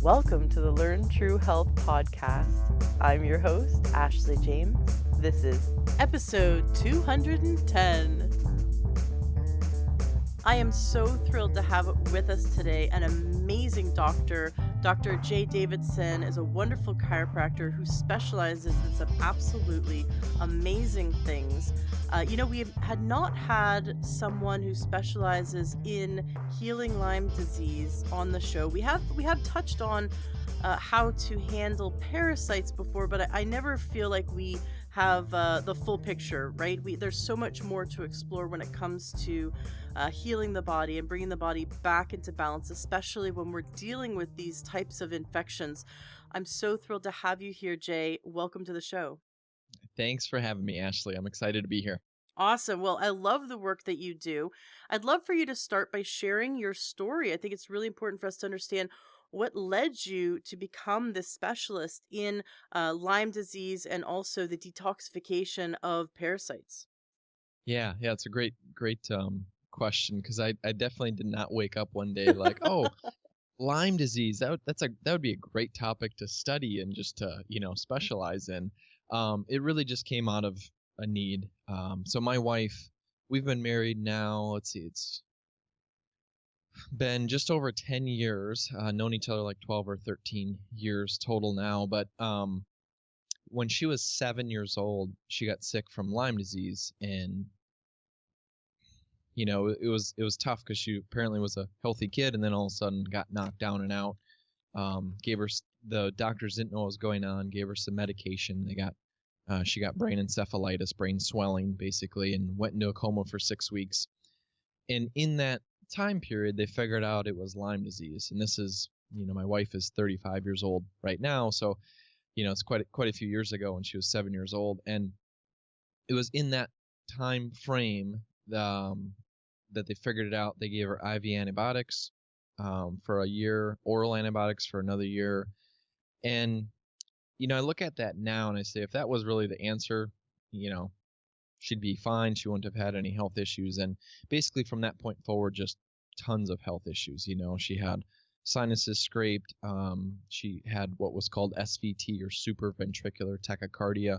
Welcome to the Learn True Health podcast. I'm your host, Ashley James. This is episode 210. I am so thrilled to have with us today an amazing doctor. Dr. J. Davidson is a wonderful chiropractor who specializes in some absolutely amazing things. We had not had someone who specializes in healing Lyme disease on the show. We have touched on how to handle parasites before, but I never feel like we have the full picture, right? There's so much more to explore when it comes to healing the body and bringing the body back into balance, especially when we're dealing with these types of infections. I'm so thrilled to have you here, Jay. Welcome to the show. Thanks for having me, Ashley. I'm excited to be here. Awesome. Well, I love the work that you do. I'd love for you to start by sharing your story. I think it's really important for us to understand what led you to become this specialist in Lyme disease and also the detoxification of parasites. Yeah, it's a great question because I definitely did not wake up one day like, oh, Lyme disease. That would be a great topic to study and just to specialize in. It really just came out of a need. So my wife, we've been married now. Let's see, it's been just over 10 years. Known each other like 12 or 13 years total now. But when she was 7 years old, she got sick from Lyme disease, and it was tough because she apparently was a healthy kid, and then all of a sudden got knocked down and out. The doctors didn't know what was going on. Gave her some medication. She got brain encephalitis, brain swelling, basically, and went into a coma for 6 weeks. And in that time period, they figured out it was Lyme disease. And this is, my wife is 35 years old right now, so it's quite a few years ago when she was 7 years old. And it was in that time frame that they figured it out. They gave her IV antibiotics for a year, oral antibiotics for another year. And I look at that now and I say, if that was really the answer, she'd be fine. She wouldn't have had any health issues. And basically from that point forward, just tons of health issues. She had sinuses scraped. She had what was called SVT, or supraventricular tachycardia.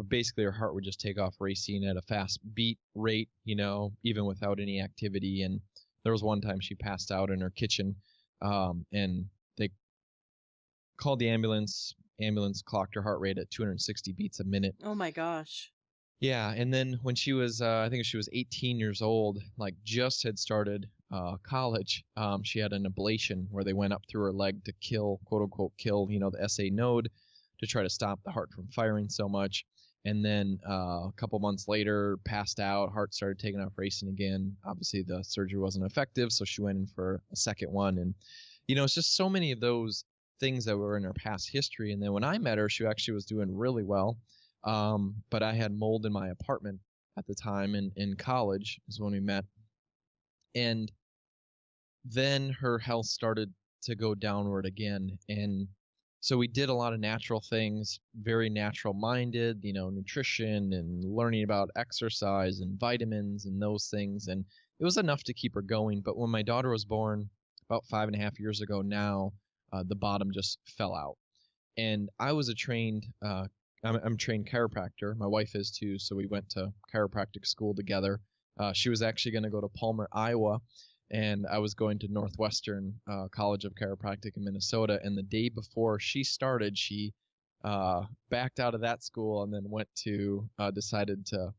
Basically, her heart would just take off racing at a fast beat rate, even without any activity. And there was one time she passed out in her kitchen, and they called the ambulance. Ambulance clocked her heart rate at 260 beats a minute. Oh my gosh. Yeah, and then when she was, I think she was 18 years old, like just had started college, she had an ablation where they went up through her leg to kill, quote unquote, kill, the SA node to try to stop the heart from firing so much. And then a couple months later, passed out, heart started taking off racing again. Obviously, the surgery wasn't effective, so she went in for a second one. And, it's just so many of those things that were in her past history. And then when I met her, she actually was doing really well. But I had mold in my apartment at the time, in college is when we met. And then her health started to go downward again. And so we did a lot of natural things, very natural minded, nutrition and learning about exercise and vitamins and those things. And it was enough to keep her going. But when my daughter was born about 5.5 years ago now, the bottom just fell out. And I was I'm a trained chiropractor. My wife is too, so we went to chiropractic school together. She was actually going to go to Palmer, Iowa, and I was going to Northwestern College of Chiropractic in Minnesota. And the day before she started, she backed out of that school and then decided to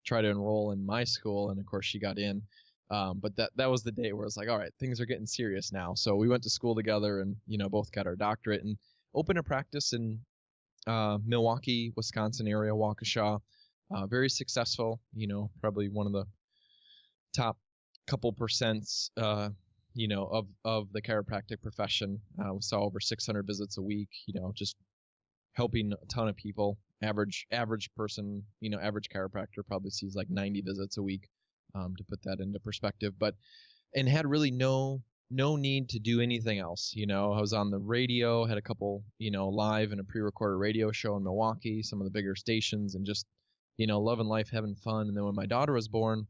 try to enroll in my school. And of course, she got in. But that was the day where it's like, all right, things are getting serious now. So we went to school together and, both got our doctorate and opened a practice in Milwaukee, Wisconsin area, Waukesha. Very successful, probably one of the top couple percents, of the chiropractic profession. We saw over 600 visits a week, just helping a ton of people. Average person, average chiropractor probably sees like 90 visits a week. To put that into perspective, and had really no need to do anything else. I was on the radio, had a couple, live and a pre-recorded radio show in Milwaukee, some of the bigger stations, and just, loving life, having fun. And then when my daughter was born,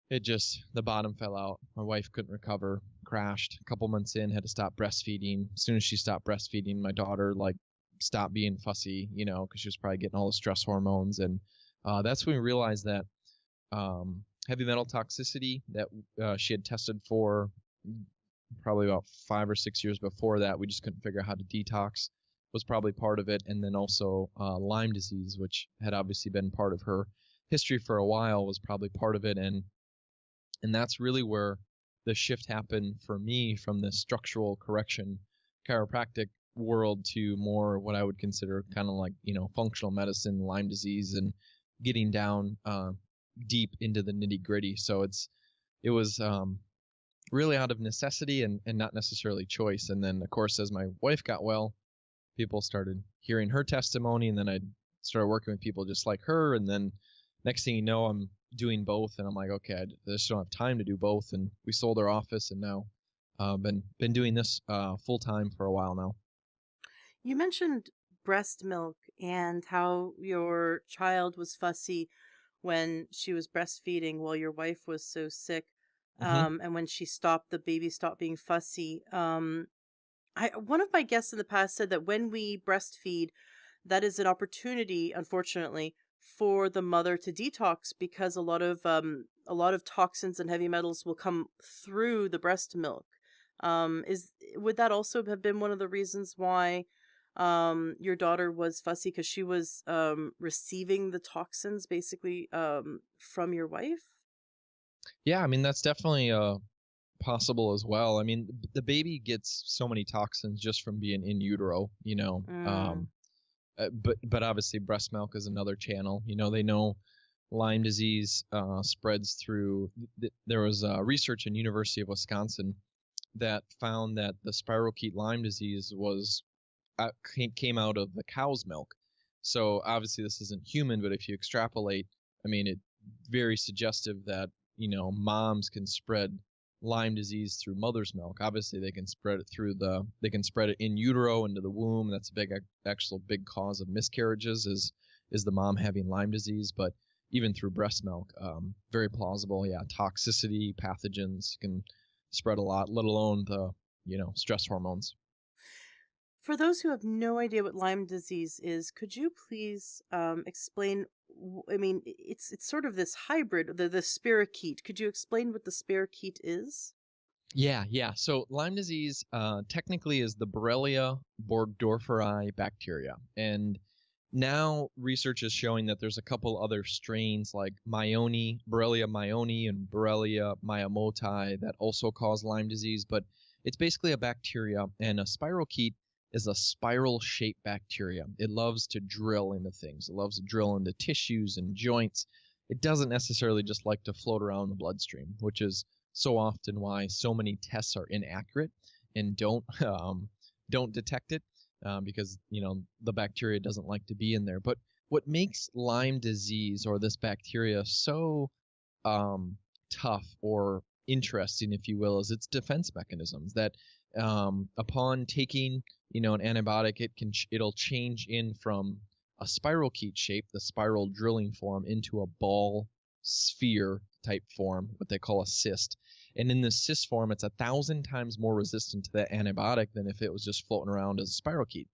the bottom fell out. My wife couldn't recover. crashed. A couple months in, had to stop breastfeeding. As soon as she stopped breastfeeding, my daughter like stopped being fussy, because she was probably getting all the stress hormones. And that's when we realized that heavy metal toxicity that she had tested for probably about 5 or 6 years before that, we just couldn't figure out how to detox, was probably part of it. And then also Lyme disease, which had obviously been part of her history for a while, was probably part of it. And that's really where the shift happened for me from the structural correction chiropractic world to more what I would consider kind of like, functional medicine, Lyme disease, and getting down deep into the nitty gritty. So it was really out of necessity and not necessarily choice. And then, of course, as my wife got well, people started hearing her testimony, and then I started working with people just like her. And then next thing you know, I'm doing both, and I'm like, okay, I just don't have time to do both. And we sold our office, and now been doing this full time for a while now. You mentioned breast milk and how your child was fussy when she was breastfeeding while your wife was so sick. Hmm. And when she stopped, the baby stopped being fussy. One of my guests in the past said that when we breastfeed, that is an opportunity, unfortunately, for the mother to detox because a lot of toxins and heavy metals will come through the breast milk. Is Would that also have been one of the reasons why your daughter was fussy because she was receiving the toxins basically from your wife? Yeah, I mean, that's definitely possible as well. I mean, the baby gets so many toxins just from being in utero, Mm. but obviously breast milk is another channel. They know Lyme disease spreads through. There was research in University of Wisconsin that found that the spirochete Lyme disease came out of the cow's milk. So obviously this isn't human, but if you extrapolate, I mean, it very suggestive that moms can spread Lyme disease through mother's milk. Obviously they can spread it in utero into the womb. That's a big cause of miscarriages is the mom having Lyme disease. But even through breast milk, very plausible. Yeah, toxicity, pathogens can spread a lot, let alone the stress hormones. For those who have no idea what Lyme disease is, could you please explain? I mean, it's sort of this hybrid, the spirochete. Could you explain what the spirochete is? Yeah. So Lyme disease technically is the Borrelia burgdorferi bacteria, and now research is showing that there's a couple other strains like Borrelia myoni, and Borrelia miyamotoi that also cause Lyme disease. But it's basically a bacteria, and a spirochete is a spiral-shaped bacteria. It loves to drill into things. It loves to drill into tissues and joints. It doesn't necessarily just like to float around the bloodstream, which is so often why so many tests are inaccurate and don't detect it because the bacteria doesn't like to be in there. But what makes Lyme disease or this bacteria so tough or interesting, if you will, is its defense mechanisms. That upon taking an antibiotic, it'll change in from a spirochete shape, the spiral drilling form, into a ball sphere type form, what they call a cyst. And in this cyst form, it's 1,000 times more resistant to that antibiotic than if it was just floating around as a spirochete.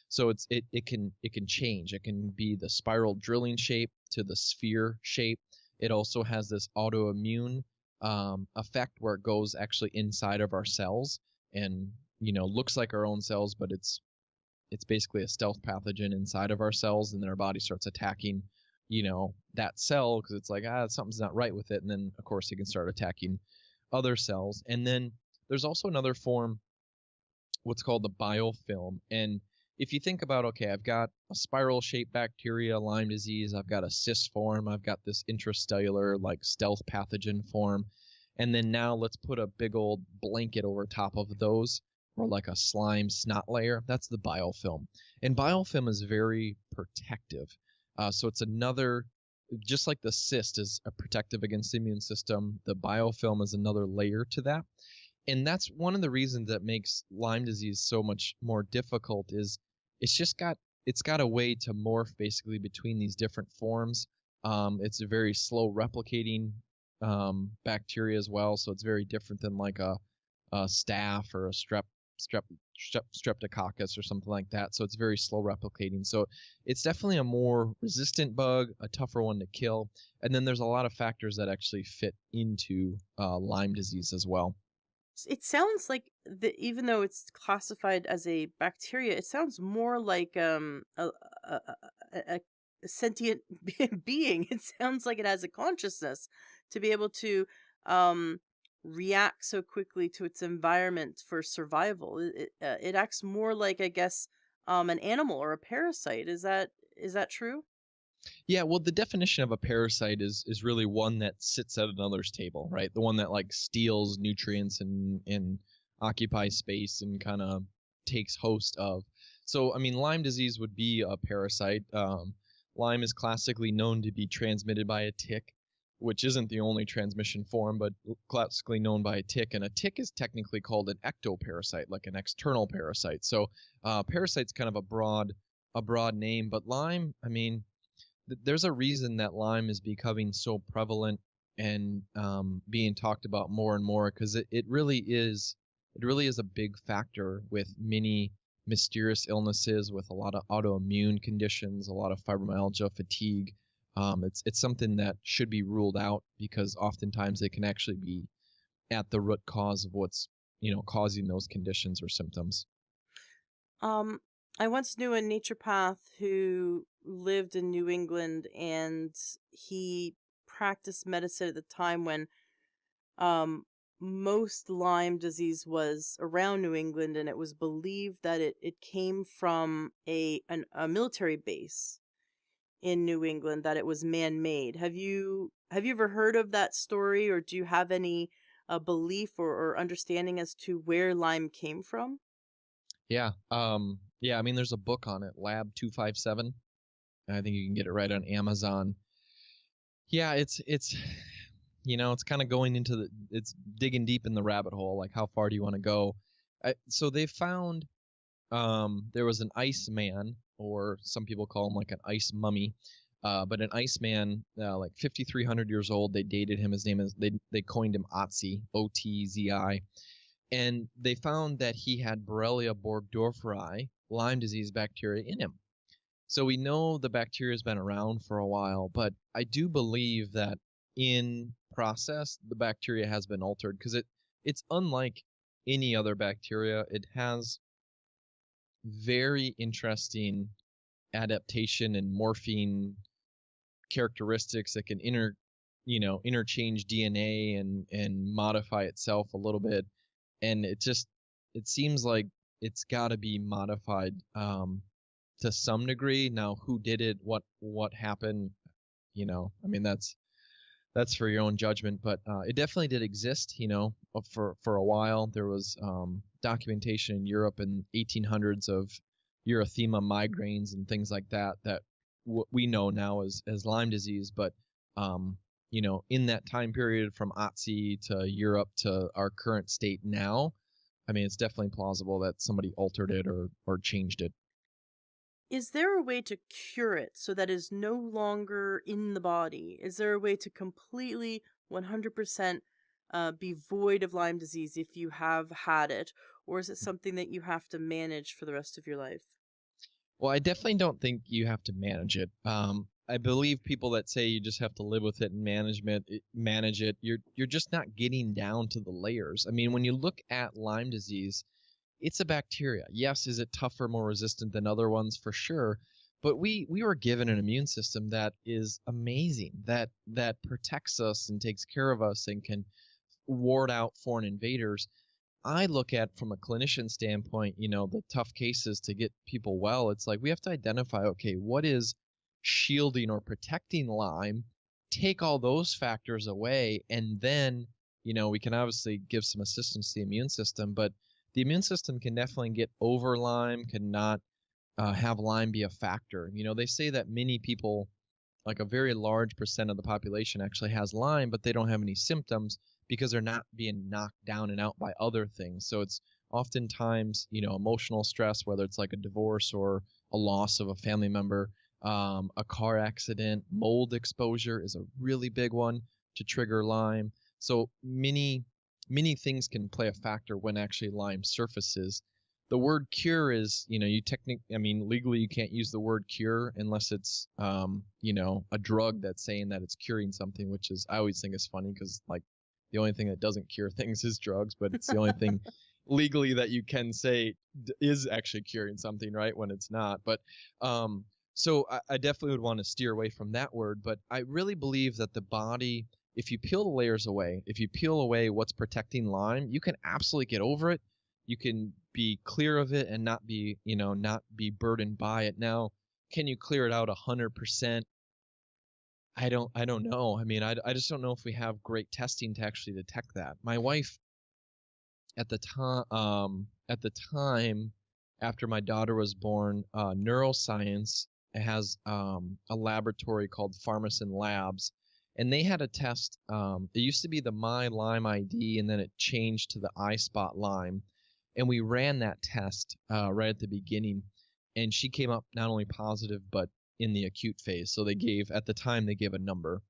So it can change. It can be the spiral drilling shape to the sphere shape. It also has this autoimmune effect where it goes actually inside of our cells and looks like our own cells, but it's basically a stealth pathogen inside of our cells, and then our body starts attacking that cell because it's like something's not right with it, and then of course it can start attacking other cells. And then there's also another form, what's called the biofilm. And if you think about, okay, I've got a spiral shaped bacteria, Lyme disease, I've got a cyst form, I've got this intracellular like stealth pathogen form, and then now let's put a big old blanket over top of those, or like a slime snot layer. That's the biofilm. And biofilm is very protective. So it's another, just like the cyst is a protective against the immune system, the biofilm is another layer to that. And that's one of the reasons that makes Lyme disease so much more difficult is it's got a way to morph basically between these different forms. It's a very slow replicating bacteria as well, so it's very different than like a staph or a streptococcus or something like that. So it's very slow replicating. So it's definitely a more resistant bug, a tougher one to kill. And then there's a lot of factors that actually fit into Lyme disease as well. It sounds like even though it's classified as a bacteria, it sounds more like a sentient being. It sounds like it has a consciousness to be able to um, react so quickly to its environment for survival. It acts more like, I guess, an animal or a parasite. Is that true? Yeah, well, the definition of a parasite is really one that sits at another's table, right? The one that like steals nutrients and occupies space and kind of takes host of. So, I mean, Lyme disease would be a parasite. Lyme is classically known to be transmitted by a tick, which isn't the only transmission form, but classically known by a tick. And a tick is technically called an ectoparasite, like an external parasite. So, parasite's kind of a broad name, but Lyme, I mean, there's a reason that Lyme is becoming so prevalent and being talked about more and more because it really is a big factor with many mysterious illnesses, with a lot of autoimmune conditions, a lot of fibromyalgia, fatigue. It's something that should be ruled out because oftentimes it can actually be at the root cause of what's causing those conditions or symptoms. Um, I once knew a naturopath who lived in New England, and he practiced medicine at the time when um most Lyme disease was around New England, and it was believed that it came from a military base in New England, that it was man-made. Have you ever heard of that story, or do you have any belief or understanding as to where Lyme came from? Yeah. Yeah, I mean there's a book on it, Lab 257. I think you can get it right on Amazon. Yeah, it's kind of going into it's digging deep in the rabbit hole, like how far do you want to go? So they found there was an ice man, or some people call him like an ice mummy, but an ice man, like 5,300 years old. They dated him. His name is they coined him Otzi, Otzi, and they found that he had Borrelia burgdorferi, Lyme disease bacteria in him. So we know the bacteria has been around for a while, but I do believe that in process the bacteria has been altered because it's unlike any other bacteria. It has very interesting adaptation and morphine characteristics that can interchange DNA and modify itself a little bit, and it seems like it's got to be modified to some degree. Now, who did it? What happened? I mean, that's for your own judgment, but it definitely did exist. For a while there was documentation in Europe in 1800s of erythema migraines and things like that what we know now as Lyme disease. But in that time period from Otzi to Europe to our current state now, I mean, it's definitely plausible that somebody altered it or changed it. Is there a way to cure it so that is no longer in the body? Is there a way to completely 100% be void of Lyme disease if you have had it? Or is it something that you have to manage for the rest of your life? Well, I definitely don't think you have to manage it. I believe people that say you just have to live with it and manage it. You're just not getting down to the layers. I mean, when you look at Lyme disease, it's a bacteria. Yes, is it tougher, more resistant than other ones? For sure. But we were given an immune system that is amazing, that protects us and takes care of us and can ward out foreign invaders. I look at from a clinician standpoint, the tough cases to get people well. It's like we have to identify, okay, what is shielding or protecting Lyme, take all those factors away, and then, we can obviously give some assistance to the immune system, but the immune system can definitely get over Lyme, cannot have Lyme be a factor. They say that many people, like a very large percent of the population, actually has Lyme, but they don't have any symptoms because they're not being knocked down and out by other things. So it's oftentimes, emotional stress, whether it's like a divorce or a loss of a family member, a car accident, mold exposure is a really big one to trigger Lyme. So many many things can play a factor when actually Lyme surfaces. The word cure is, legally you can't use the word cure unless it's, a drug that's saying that it's curing something, which is, I always think is funny because like the only thing that doesn't cure things is drugs, but it's the only thing legally that you can say is actually curing something, right? When it's not. But, so I definitely would want to steer away from that word, but I really believe that the body, if you peel the layers away, if you peel away what's protecting Lyme, you can absolutely get over it. You can be clear of it and not be burdened by it. Now, can you clear it out 100%? I don't know. I mean, I just don't know if we have great testing to actually detect that. My wife at the time after my daughter was born, neuroscience has a laboratory called Pharmacin Labs, and they had a test. It used to be the My Lyme ID, and then it changed to the iSpot Lyme, and we ran that test right at the beginning, and she came up not only positive but in the acute phase. So at the time they gave a number,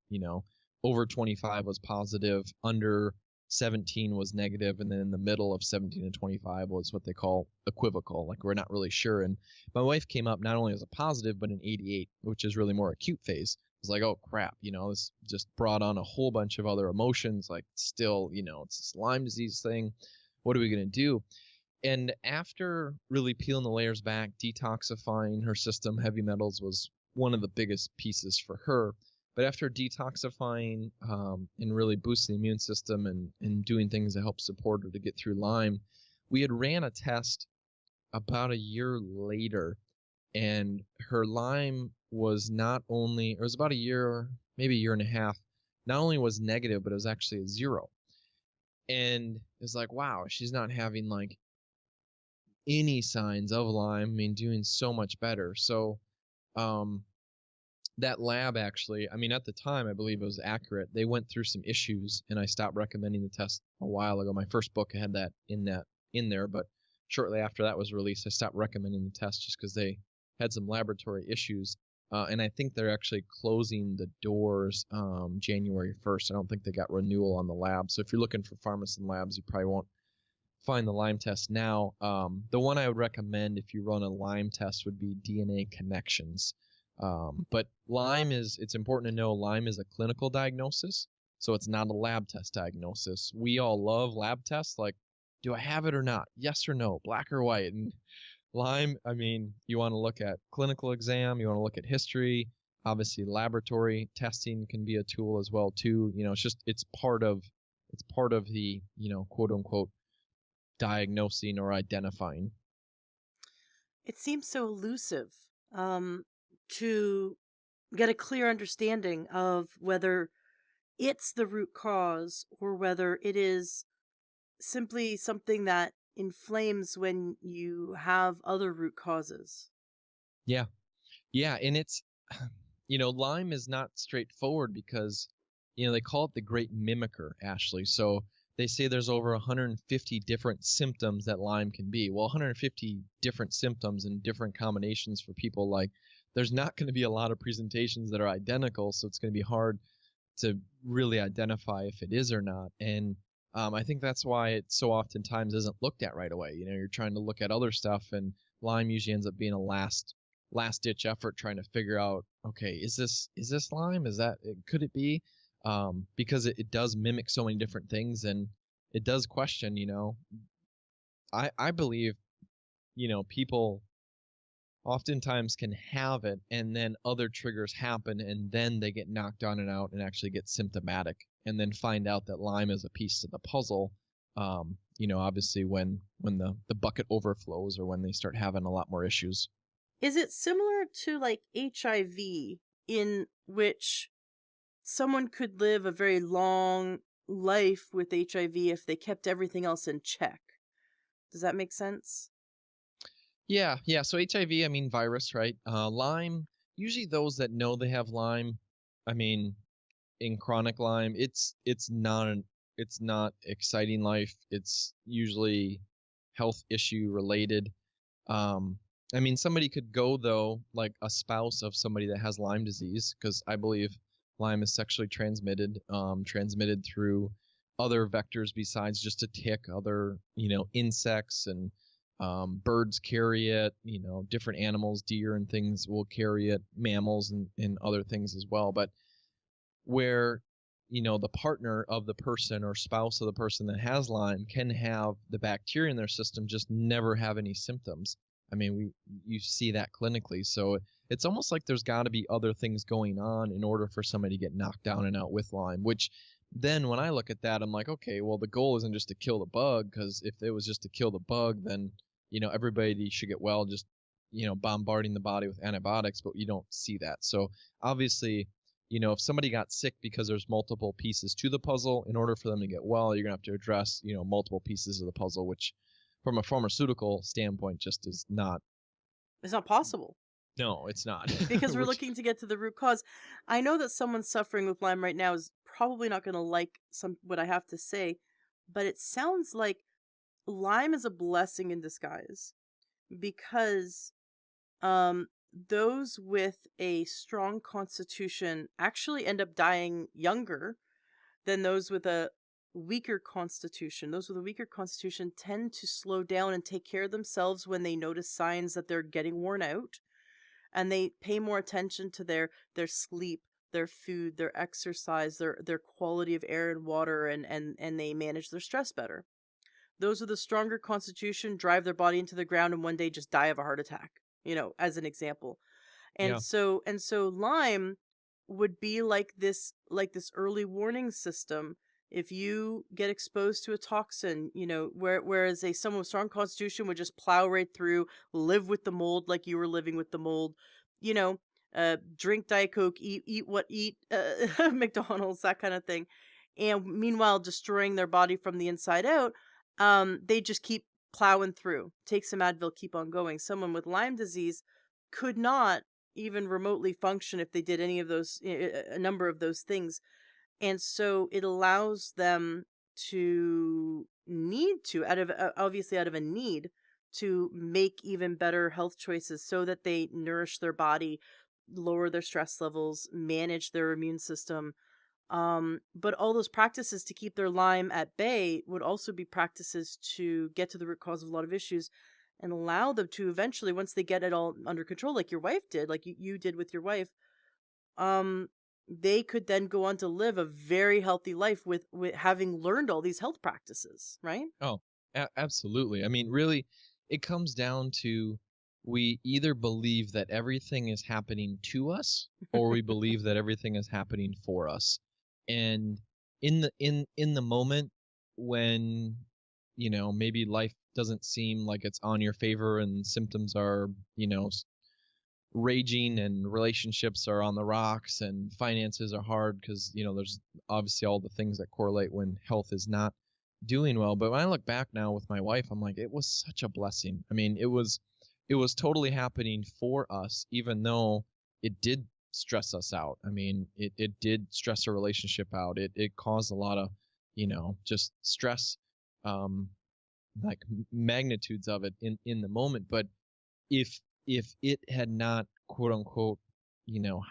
over 25 was positive, under 17 was negative, and then in the middle of 17 and 25 was what they call equivocal, like we're not really sure. And my wife came up not only as a positive but an 88, which is really more acute phase. It's like, oh crap, this just brought on a whole bunch of other emotions, like still, it's this Lyme disease thing. What are we going to do? And after really peeling the layers back, detoxifying her system, heavy metals was one of the biggest pieces for her. But after detoxifying and really boosting the immune system and doing things to help support her to get through Lyme, we had ran a test about a year later, and her Lyme was it was about a year, maybe a year and a half, not only was negative, but it was actually a 0. And it's like, wow, she's not having like any signs of Lyme. I mean, doing so much better. So, that lab actually, at the time, I believe it was accurate. They went through some issues, and I stopped recommending the test a while ago. My first book had that in there, but shortly after that was released, I stopped recommending the test just because they had some laboratory issues. And I think they're actually closing the doors January 1st. I don't think they got renewal on the lab. So if you're looking for Pharmacin Labs, you probably won't find the Lyme test now. The one I would recommend if you run a Lyme test would be DNA Connections. But it's important to know Lyme is a clinical diagnosis, so it's not a lab test diagnosis. We all love lab tests, like, do I have it or not? Yes or no, black or white. And Lyme, you want to look at clinical exam, you want to look at history. Obviously, laboratory testing can be a tool as well too. It's part of the, quote unquote, diagnosing or identifying. It seems so elusive to get a clear understanding of whether it's the root cause or whether it is simply something that inflames when you have other root causes. Yeah. Yeah. And it's, Lyme is not straightforward because, they call it the great mimicker, Ashley. So they say there's over 150 different symptoms that Lyme can be. Well, 150 different symptoms and different combinations for people, like, there's not going to be a lot of presentations that are identical, so it's going to be hard to really identify if it is or not. And I think that's why it so oftentimes isn't looked at right away. You're trying to look at other stuff, and Lyme usually ends up being a last ditch effort trying to figure out, okay, is this Lyme? Could it be? Because it does mimic so many different things, and it does question, I believe, people oftentimes can have it and then other triggers happen and then they get knocked on and out and actually get symptomatic and then find out that Lyme is a piece of the puzzle. Obviously when the bucket overflows or when they start having a lot more issues. Is it similar to like HIV, in which someone could live a very long life with HIV if they kept everything else in check? Does that make sense? Yeah. So HIV, virus, right? Lyme, usually those that know they have Lyme, in chronic Lyme, it's not exciting life. It's usually health issue related. Somebody could go though, like a spouse of somebody that has Lyme disease, because I believe Lyme is sexually transmitted through other vectors besides just a tick, other, insects and birds carry it, different animals, deer and things will carry it, mammals and other things as well. But where, the partner of the person or spouse of the person that has Lyme can have the bacteria in their system, just never have any symptoms. I mean, you see that clinically. So it's almost like there's got to be other things going on in order for somebody to get knocked down and out with Lyme, which then when I look at that, I'm like, okay, well, the goal isn't just to kill the bug, because if it was just to kill the bug, then, everybody should get well just, bombarding the body with antibiotics, but you don't see that. So obviously, if somebody got sick because there's multiple pieces to the puzzle, in order for them to get well, you're going to have to address, multiple pieces of the puzzle, which from a pharmaceutical standpoint just is not. It's not possible. No, it's not. Because we're looking to get to the root cause. I know that someone suffering with Lyme right now is probably not going to like what I have to say, but it sounds like Lyme is a blessing in disguise, because those with a strong constitution actually end up dying younger than those with a weaker constitution. Those with a weaker constitution tend to slow down and take care of themselves when they notice signs that they're getting worn out, and they pay more attention to their sleep, their food, their exercise, their quality of air and water, and they manage their stress better. Those with a stronger constitution drive their body into the ground and one day just die of a heart attack, as an example. Yeah. And so Lyme would be like this early warning system. If you get exposed to a toxin, whereas someone with strong constitution would just plow right through, live with the mold like you were living with the mold, you know, drink Diet Coke, eat McDonald's, that kind of thing. And meanwhile, destroying their body from the inside out, they just keep plowing through. Take some Advil, keep on going. Someone with Lyme disease could not even remotely function if they did any of those, a number of those things. And so it allows them to obviously out of a need to make even better health choices so that they nourish their body, lower their stress levels, manage their immune system. But all those practices to keep their Lyme at bay would also be practices to get to the root cause of a lot of issues and allow them to eventually, once they get it all under control, like your wife did, like you did with your wife, they could then go on to live a very healthy life with having learned all these health practices, right? Oh, absolutely. I mean, really, it comes down to, we either believe that everything is happening to us, or we believe that everything is happening for us. And in the moment when, maybe life doesn't seem like it's on your favor and symptoms are, raging and relationships are on the rocks and finances are hard, because, there's obviously all the things that correlate when health is not doing well. But when I look back now with my wife, I'm like, it was such a blessing. I mean, it was totally happening for us, even though it did stress us out. I mean, it did stress our relationship out. It caused a lot of, just stress, like magnitudes of it in the moment. But if it had not, quote unquote,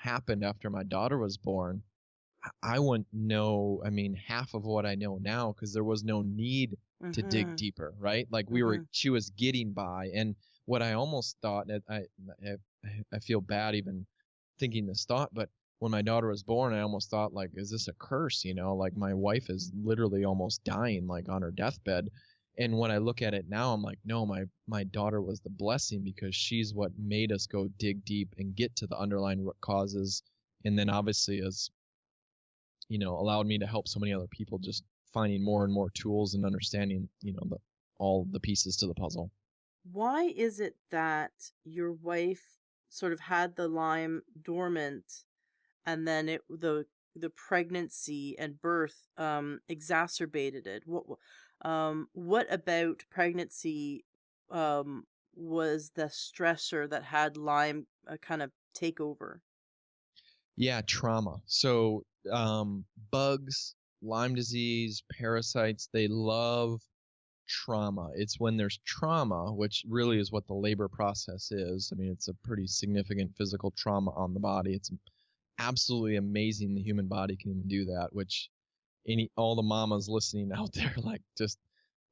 happened after my daughter was born, I wouldn't know, I mean, half of what I know now, because there was no need to dig deeper, right? Like she was getting by. And what I almost thought, and I feel bad even thinking this thought, but when my daughter was born, I almost thought, like, is this a curse? Like, my wife is literally almost dying, like on her deathbed. And when I look at it now, I'm like, no, my daughter was the blessing, because she's what made us go dig deep and get to the underlying root causes. And then obviously has, allowed me to help so many other people, just finding more and more tools and understanding, all the pieces to the puzzle. Why is it that your wife sort of had the Lyme dormant, and then the pregnancy and birth exacerbated it? What about pregnancy was the stressor that had Lyme kind of take over? Yeah, trauma. So bugs, Lyme disease, parasites, they love trauma. It's when there's trauma, which really is what the labor process is. I mean, it's a pretty significant physical trauma on the body. It's absolutely amazing the human body can even do that, which any all the mamas listening out there, like, just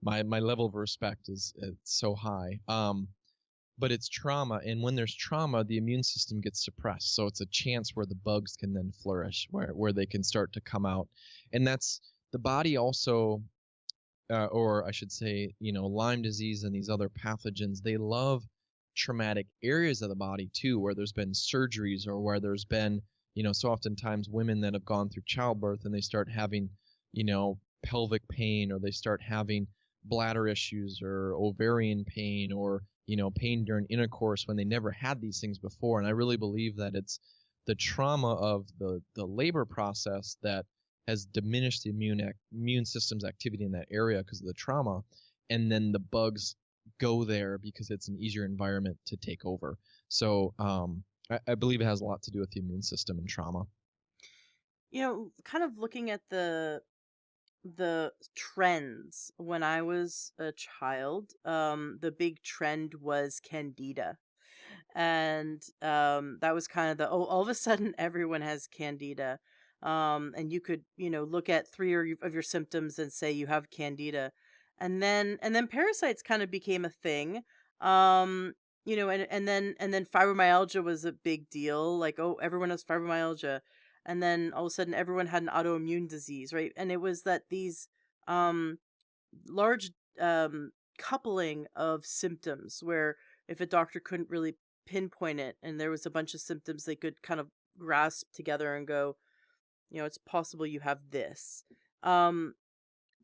my level of respect is it's so high. But it's trauma, and when there's trauma, the immune system gets suppressed. So it's a chance where the bugs can then flourish, where they can start to come out. And that's the body also, or I should say, Lyme disease and these other pathogens, they love traumatic areas of the body too, where there's been surgeries or where there's been, so oftentimes women that have gone through childbirth and they start having, pelvic pain, or they start having bladder issues or ovarian pain, or, pain during intercourse when they never had these things before. And I really believe that it's the trauma of the labor process that has diminished the immune system's activity in that area because of the trauma, and then the bugs go there because it's an easier environment to take over. So I believe it has a lot to do with the immune system and trauma. Kind of looking at the trends when I was a child, the big trend was candida. And that was kind of the, oh, all of a sudden everyone has candida. And you could, look at of your symptoms and say you have candida. And then parasites kind of became a thing. um and then fibromyalgia was a big deal, like, oh, everyone has fibromyalgia. And then all of a sudden everyone had an autoimmune disease, right? And it was that these um large coupling of symptoms, where if a doctor couldn't really pinpoint it and there was a bunch of symptoms they could kind of grasp together and go, it's possible you have this. um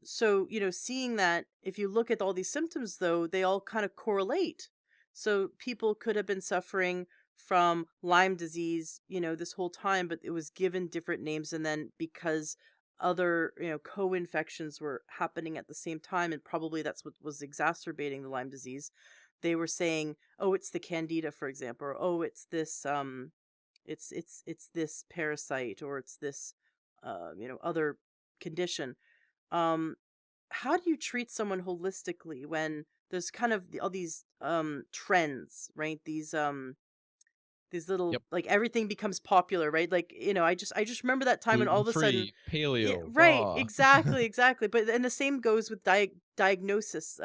so, seeing that if you look at all these symptoms, though, they all kind of correlate. So people could have been suffering from Lyme disease, this whole time, but it was given different names. And then because other, co-infections were happening at the same time, and probably that's what was exacerbating the Lyme disease, they were saying, oh, it's the candida, for example, or oh, it's this, it's this parasite, or it's this, other condition. um how do you treat someone holistically when there's kind of all these trends, right? These little, Yep. like, everything becomes popular, right? Like, I just remember that time when all Gluten of a sudden, free, yeah, paleo, right, raw. exactly, exactly. But and the same goes with diagnosis.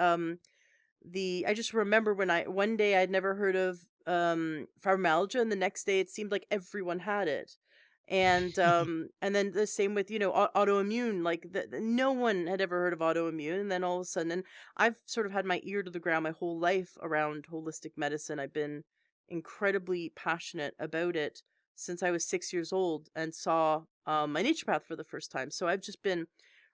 The I just remember when I one day I'd never heard of fibromyalgia, and the next day it seemed like everyone had it. And then the same with, autoimmune, like, no one had ever heard of autoimmune. And then all of a sudden, and I've sort of had my ear to the ground my whole life around holistic medicine. I've been incredibly passionate about it since I was 6 years old and saw my naturopath for the first time. So I've just been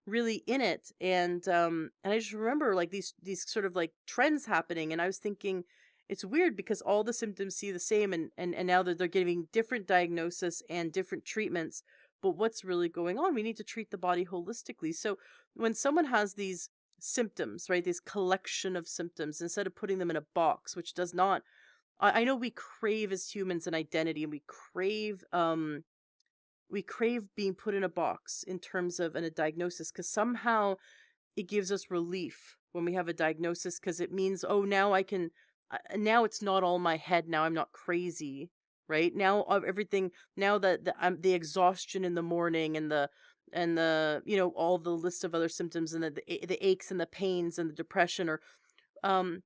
really in it. And I just remember, like, these sort of like trends happening, and I was thinking it's weird because all the symptoms see the same, and now that they're giving different diagnosis and different treatments. But what's really going on? We need to treat the body holistically. So when someone has these symptoms, right, this collection of symptoms, instead of putting them in a box, which does not, I know we crave as humans an identity, and we crave being put in a box in terms of a diagnosis, because somehow it gives us relief when we have a diagnosis, because it means, oh, now I can, now it's not all my head, now I'm not crazy, right? Now everything, now that the exhaustion in the morning, and the all the list of other symptoms, and the aches and the pains and the depression, or um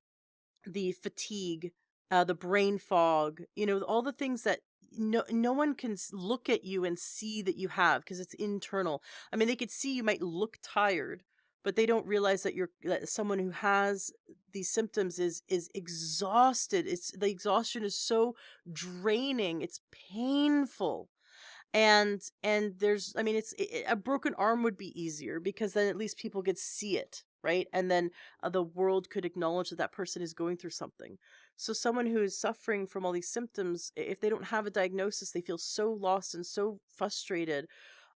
the fatigue, the brain fog, all the things that no one can look at you and see that you have, because it's internal. I mean, they could see you might look tired, but they don't realize that someone who has these symptoms is exhausted. It's the exhaustion is so draining. It's painful. And there's, I mean, a broken arm would be easier, because then at least people could see it, right? And then the world could acknowledge that that person is going through something. So someone who is suffering from all these symptoms, if they don't have a diagnosis, they feel so lost and so frustrated.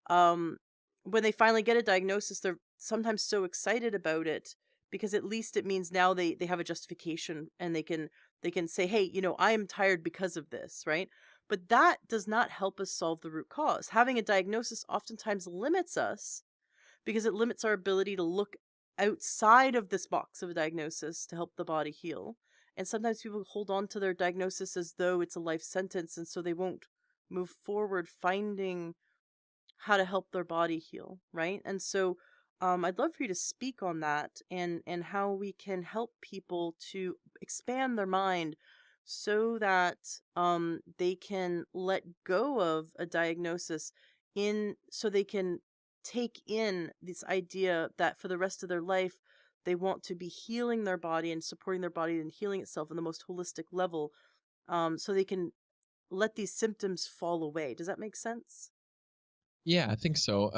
um when they finally get a diagnosis, they're sometimes so excited about it, because at least it means now they have a justification, and they can say, hey, I am tired because of this, right? But that does not help us solve the root cause. Having a diagnosis oftentimes limits us, because it limits our ability to look outside of this box of a diagnosis to help the body heal. And sometimes people hold on to their diagnosis as though it's a life sentence, and so they won't move forward finding how to help their body heal, right? And so I'd love for you to speak on that, and how we can help people to expand their mind so that they can let go of a diagnosis, in so they can take in this idea that for the rest of their life they want to be healing their body and supporting their body and healing itself in the most holistic level, so they can let these symptoms fall away. Does that make sense? Yeah, I think so.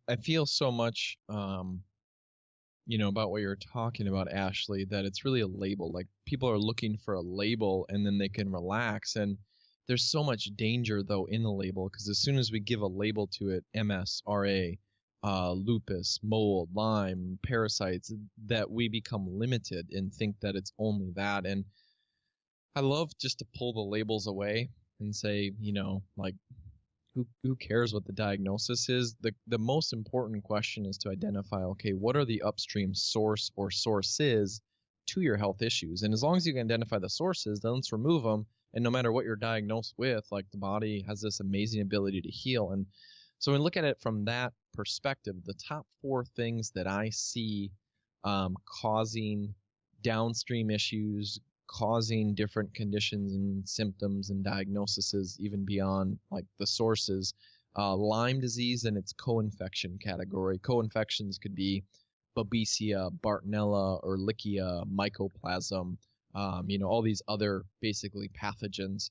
I feel so much, about what you're talking about, Ashley, that it's really a label. Like people are looking for a label and then they can relax. And there's so much danger though in the label because as soon as we give a label to it, MS, RA, lupus, mold, Lyme, parasites, that we become limited and think that it's only that. And I love just to pull the labels away and say, like who cares what the diagnosis is? The most important question is to identify, okay, what are the upstream source or sources to your health issues? And as long as you can identify the sources, then let's remove them. And no matter what you're diagnosed with, like the body has this amazing ability to heal. And so when we look at it from that perspective, the top four things that I see causing downstream issues, causing different conditions and symptoms and diagnoses even beyond like the sources. Lyme disease and its co-infection category. Co-infections could be Babesia, Bartonella, Ehrlichia, Mycoplasma, all these other basically pathogens,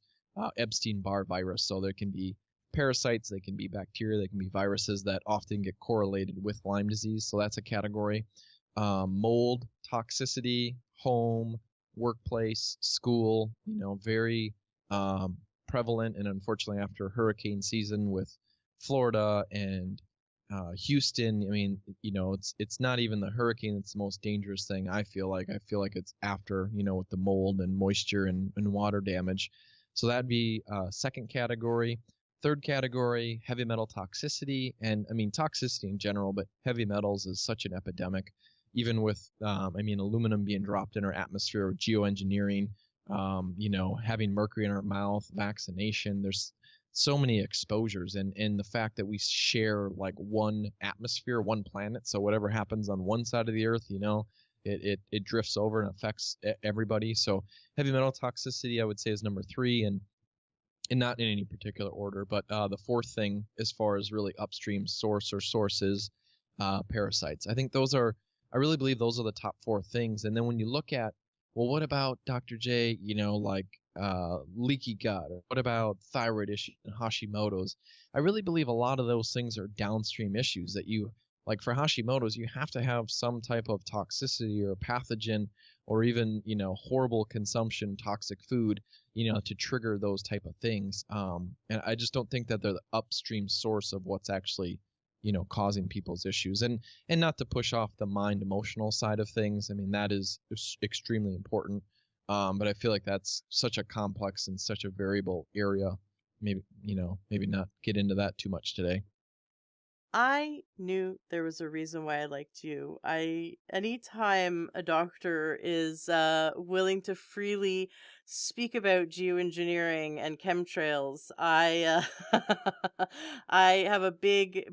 Epstein-Barr virus. So there can be parasites, they can be bacteria, they can be viruses that often get correlated with Lyme disease. So that's a category. Mold, toxicity, home, workplace, school, very prevalent. And unfortunately, after hurricane season with Florida and Houston, I mean, it's not even the hurricane that's the most dangerous thing. I feel like it's after, with the mold and moisture and water damage. So that'd be second category. Third category, heavy metal toxicity, and I mean toxicity in general, but heavy metals is such an epidemic even with aluminum being dropped in our atmosphere, geoengineering, having mercury in our mouth, vaccination. There's so many exposures, and the fact that we share like one atmosphere, one planet. So whatever happens on one side of the earth, it drifts over and affects everybody. So heavy metal toxicity, I would say, is number three, and not in any particular order. But the fourth thing, as far as really upstream source or sources, parasites. I really believe those are the top four things. And then when you look at, well, what about Dr. J, leaky gut, or what about thyroid issues and Hashimoto's? I really believe a lot of those things are downstream issues that like for Hashimoto's, you have to have some type of toxicity or pathogen or even, horrible consumption, toxic food, to trigger those type of things. And I just don't think that they're the upstream source of what's actually causing people's issues. And not to push off the mind emotional side of things. I mean, that is extremely important. But I feel like that's such a complex and such a variable area. Maybe not get into that too much today. I knew there was a reason why I liked you. Anytime a doctor is willing to freely speak about geoengineering and chemtrails, I have a big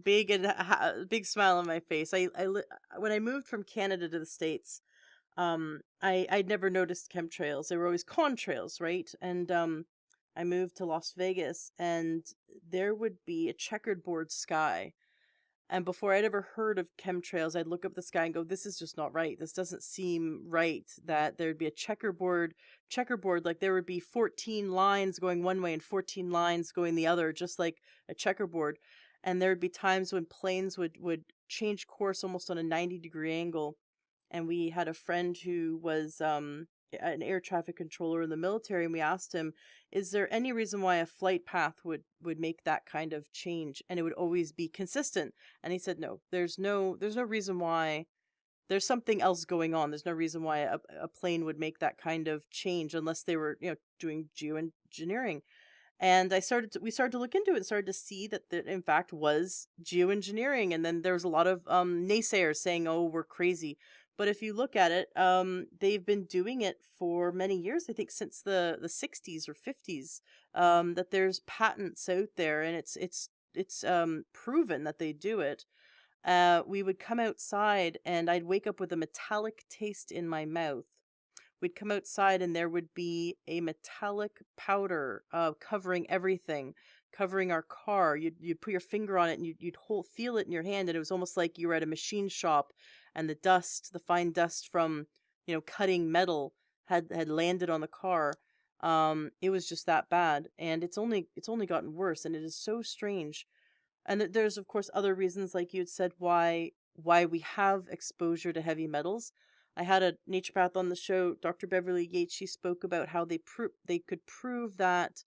smile on my face. When I moved from Canada to the States, I'd never noticed chemtrails. They were always contrails, right? And I moved to Las Vegas, and there would be a checkerboard sky, and before I'd ever heard of chemtrails, I'd look up the sky and go, this is just not right. This doesn't seem right that there'd be a checkerboard, like there would be 14 lines going one way and 14 lines going the other, just like a checkerboard. And there would be times when planes would change course almost on a 90-degree angle. And we had a friend who was an air traffic controller in the military, and we asked him, is there any reason why a flight path would make that kind of change and it would always be consistent? And he said, no, there's no reason why. There's something else going on. There's no reason why a plane would make that kind of change unless they were, doing geoengineering. And we started to look into it and started to see that that in fact was geoengineering. And then there was a lot of naysayers saying, oh, we're crazy. But if you look at it, they've been doing it for many years. I think since the 60s or 50s. That there's patents out there, and it's it's proven that they do it. We would come outside and I'd wake up with a metallic taste in my mouth. We'd come outside and there would be a metallic powder covering everything, covering our car. You'd put your finger on it and you'd feel it in your hand, and it was almost like you were at a machine shop, and the fine dust from cutting metal had landed on the car. It was just that bad, and it's only gotten worse, and it is so strange. And there's of course other reasons, like you had said, why we have exposure to heavy metals. I had a naturopath on the show, Dr. Beverly Yates. She spoke about how they could prove that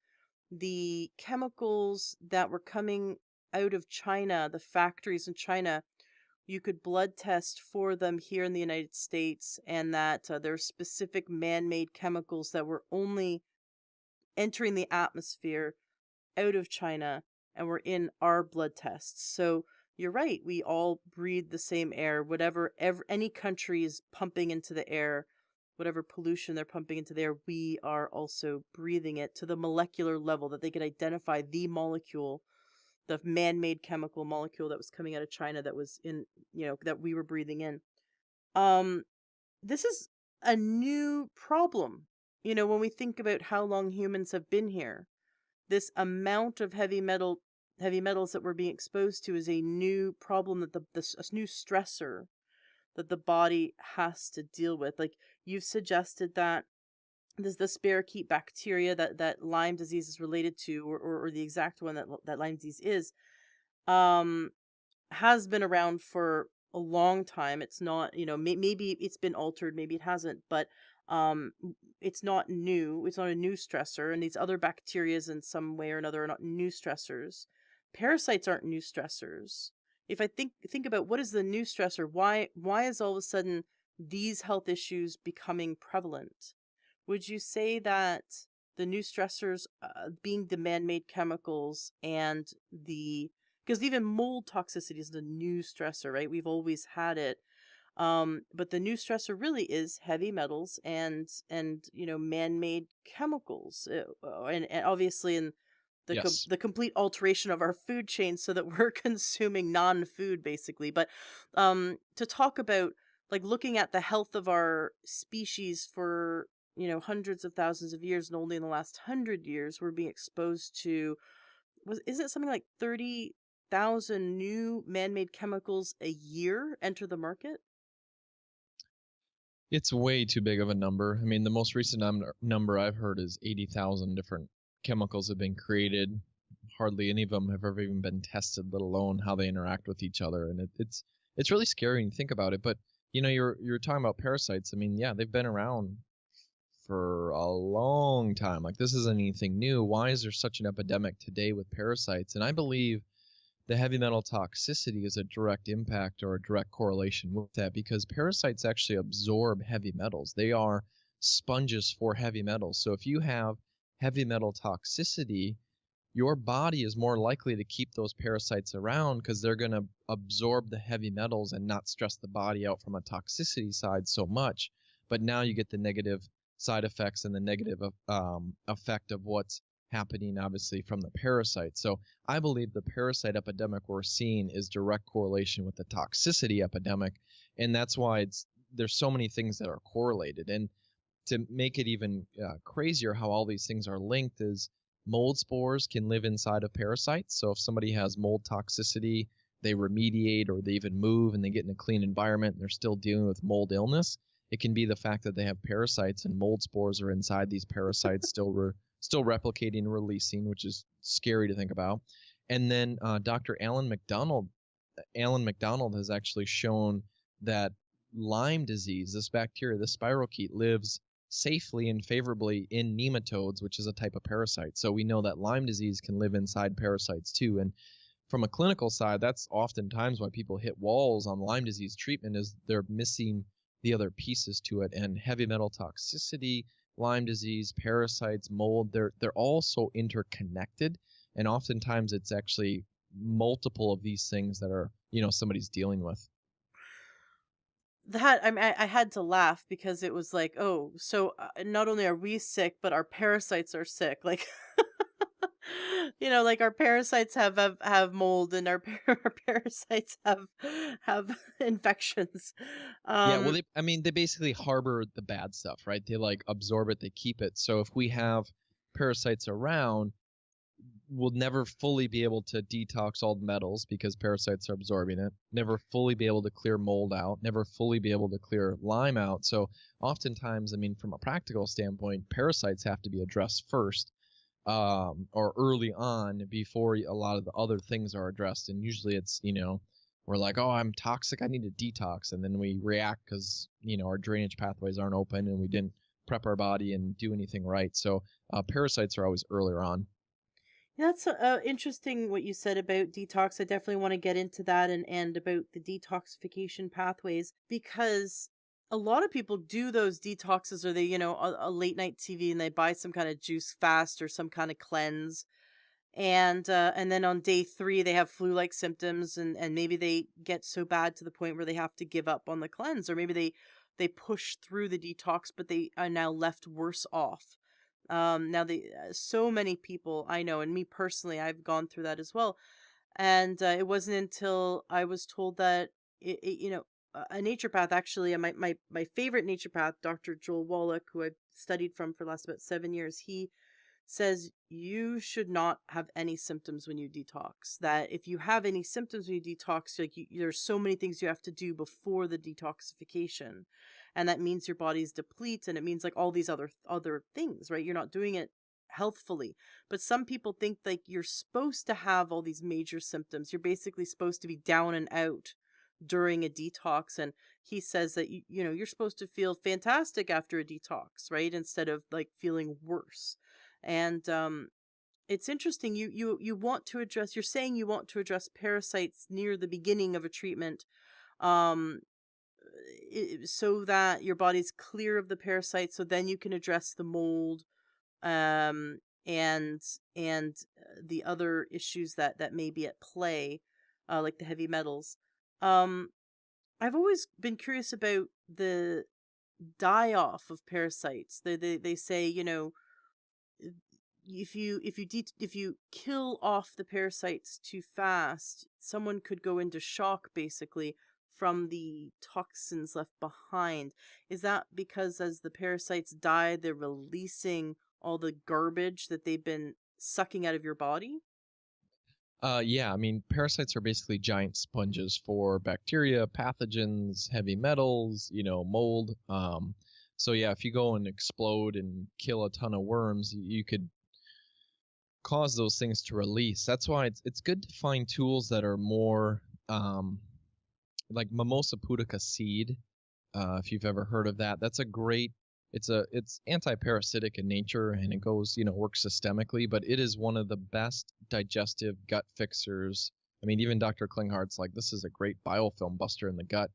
the chemicals that were coming out of China, the factories in China, you could blood test for them here in the United States, and that there are specific man-made chemicals that were only entering the atmosphere out of China and were in our blood tests. So you're right. We all breathe the same air. Any country is pumping into the air, whatever pollution they're pumping into the air, we are also breathing it to the molecular level that they could identify the molecule, the man-made chemical molecule that was coming out of China that was that we were breathing in. Um, this is a new problem. When we think about how long humans have been here, this amount of heavy metals that we're being exposed to is a new problem, that a new stressor that the body has to deal with. Like you've suggested that the spirochete bacteria that Lyme disease is related to, or the exact one that Lyme disease is, um has been around for a long time. It's not, maybe it's been altered, maybe it hasn't, but it's not new. It's not a new stressor, and these other bacterias in some way or another are not new stressors. Parasites aren't new stressors. If I think about what is the new stressor, why is all of a sudden these health issues becoming prevalent? Would you say that the new stressors, being the man-made chemicals and the because even mold toxicity is the new stressor, right? We've always had it. But the new stressor really is heavy metals and man-made chemicals, and obviously in Yes. the complete alteration of our food chain so that we're consuming non-food basically. But to talk about like looking at the health of our species for hundreds of thousands of years, and only in the last 100 years we're being exposed to, is it something like 30,000 new man-made chemicals a year enter the market? It's way too big of a number. I mean, the most recent number I've heard is 80,000 different chemicals have been created. Hardly any of them have ever even been tested, let alone how they interact with each other. And it's really scary when you think about it. But you're talking about parasites. I mean, yeah, they've been around for a long time. Like this isn't anything new. Why is there such an epidemic today with parasites? And I believe the heavy metal toxicity is a direct impact or a direct correlation with that, because parasites actually absorb heavy metals. They are sponges for heavy metals. So if you have heavy metal toxicity, your body is more likely to keep those parasites around because they're going to absorb the heavy metals and not stress the body out from a toxicity side so much. But now you get the negative side effects and the negative effect of what's happening obviously from the parasite. So I believe the parasite epidemic we're seeing is direct correlation with the toxicity epidemic, and that's why there's so many things that are correlated. And to make it even crazier how all these things are linked is mold spores can live inside of parasites. So if somebody has mold toxicity, they remediate or they even move and they get in a clean environment and they're still dealing with mold illness. It can be the fact that they have parasites and mold spores are inside these parasites still replicating and releasing, which is scary to think about. And then Dr. Alan McDonald has actually shown that Lyme disease, this bacteria, this spirochete, lives safely and favorably in nematodes, which is a type of parasite. So we know that Lyme disease can live inside parasites too. And from a clinical side, that's oftentimes why people hit walls on Lyme disease treatment, is they're missing the other pieces to it. And heavy metal toxicity, Lyme disease, parasites, mold, they're all so interconnected. And oftentimes it's actually multiple of these things that are, somebody's dealing with. That I had to laugh because it was like, oh, so not only are we sick, but our parasites are sick. Like Like our parasites have mold, and our our parasites have infections. Yeah, well, Um, I mean, they basically harbor the bad stuff, right? They like absorb it, they keep it. So if we have parasites around, we'll never fully be able to detox all the metals because parasites are absorbing it, never fully be able to clear mold out, never fully be able to clear Lyme out. So oftentimes, I mean, from a practical standpoint, parasites have to be addressed first, or early on before a lot of the other things are addressed. And usually it's, we're like, oh, I'm toxic, I need to detox. And then we react because, our drainage pathways aren't open and we didn't prep our body and do anything right. So parasites are always earlier on. that's interesting what you said about detox. I definitely want to get into that, and about the detoxification pathways, because a lot of people do those detoxes, or they, a late night TV, and they buy some kind of juice fast or some kind of cleanse, and then on day 3 they have flu-like symptoms, and maybe they get so bad to the point where they have to give up on the cleanse, or maybe they push through the detox, but they are now left worse off. Now the so many people I know, and me personally, I've gone through that as well. And it wasn't until I was told that a naturopath, actually, my favorite naturopath, Dr. Joel Wallach, who I've studied from for the last about 7 years, he says you should not have any symptoms when you detox. That if you have any symptoms when you detox, like there's so many things you have to do before the detoxification, and that means your body's deplete, and it means like all these other things, right? You're not doing it healthfully. But some people think like you're supposed to have all these major symptoms. You're basically supposed to be down and out during a detox, and he says that you're supposed to feel fantastic after a detox, right? Instead of like feeling worse. And it's interesting, you want to address, you're saying you want to address parasites near the beginning of a treatment, um so that your body's clear of the parasites, so then you can address the mold, um and the other issues that may be at play, like the heavy metals. um I've always been curious about the die off of parasites. They say, if you kill off the parasites too fast, someone could go into shock, basically, from the toxins left behind. Is that because as the parasites die, they're releasing all the garbage that they've been sucking out of your body? Yeah, I mean, parasites are basically giant sponges for bacteria, pathogens, heavy metals, mold. So yeah, if you go and explode and kill a ton of worms, you could cause those things to release. That's why it's good to find tools that are more like mimosa pudica seed. If you've ever heard of that, that's a great. It's anti-parasitic in nature and it goes, works systemically, but it is one of the best digestive gut fixers. I mean, even Dr. Klinghart's like, this is a great biofilm buster in the gut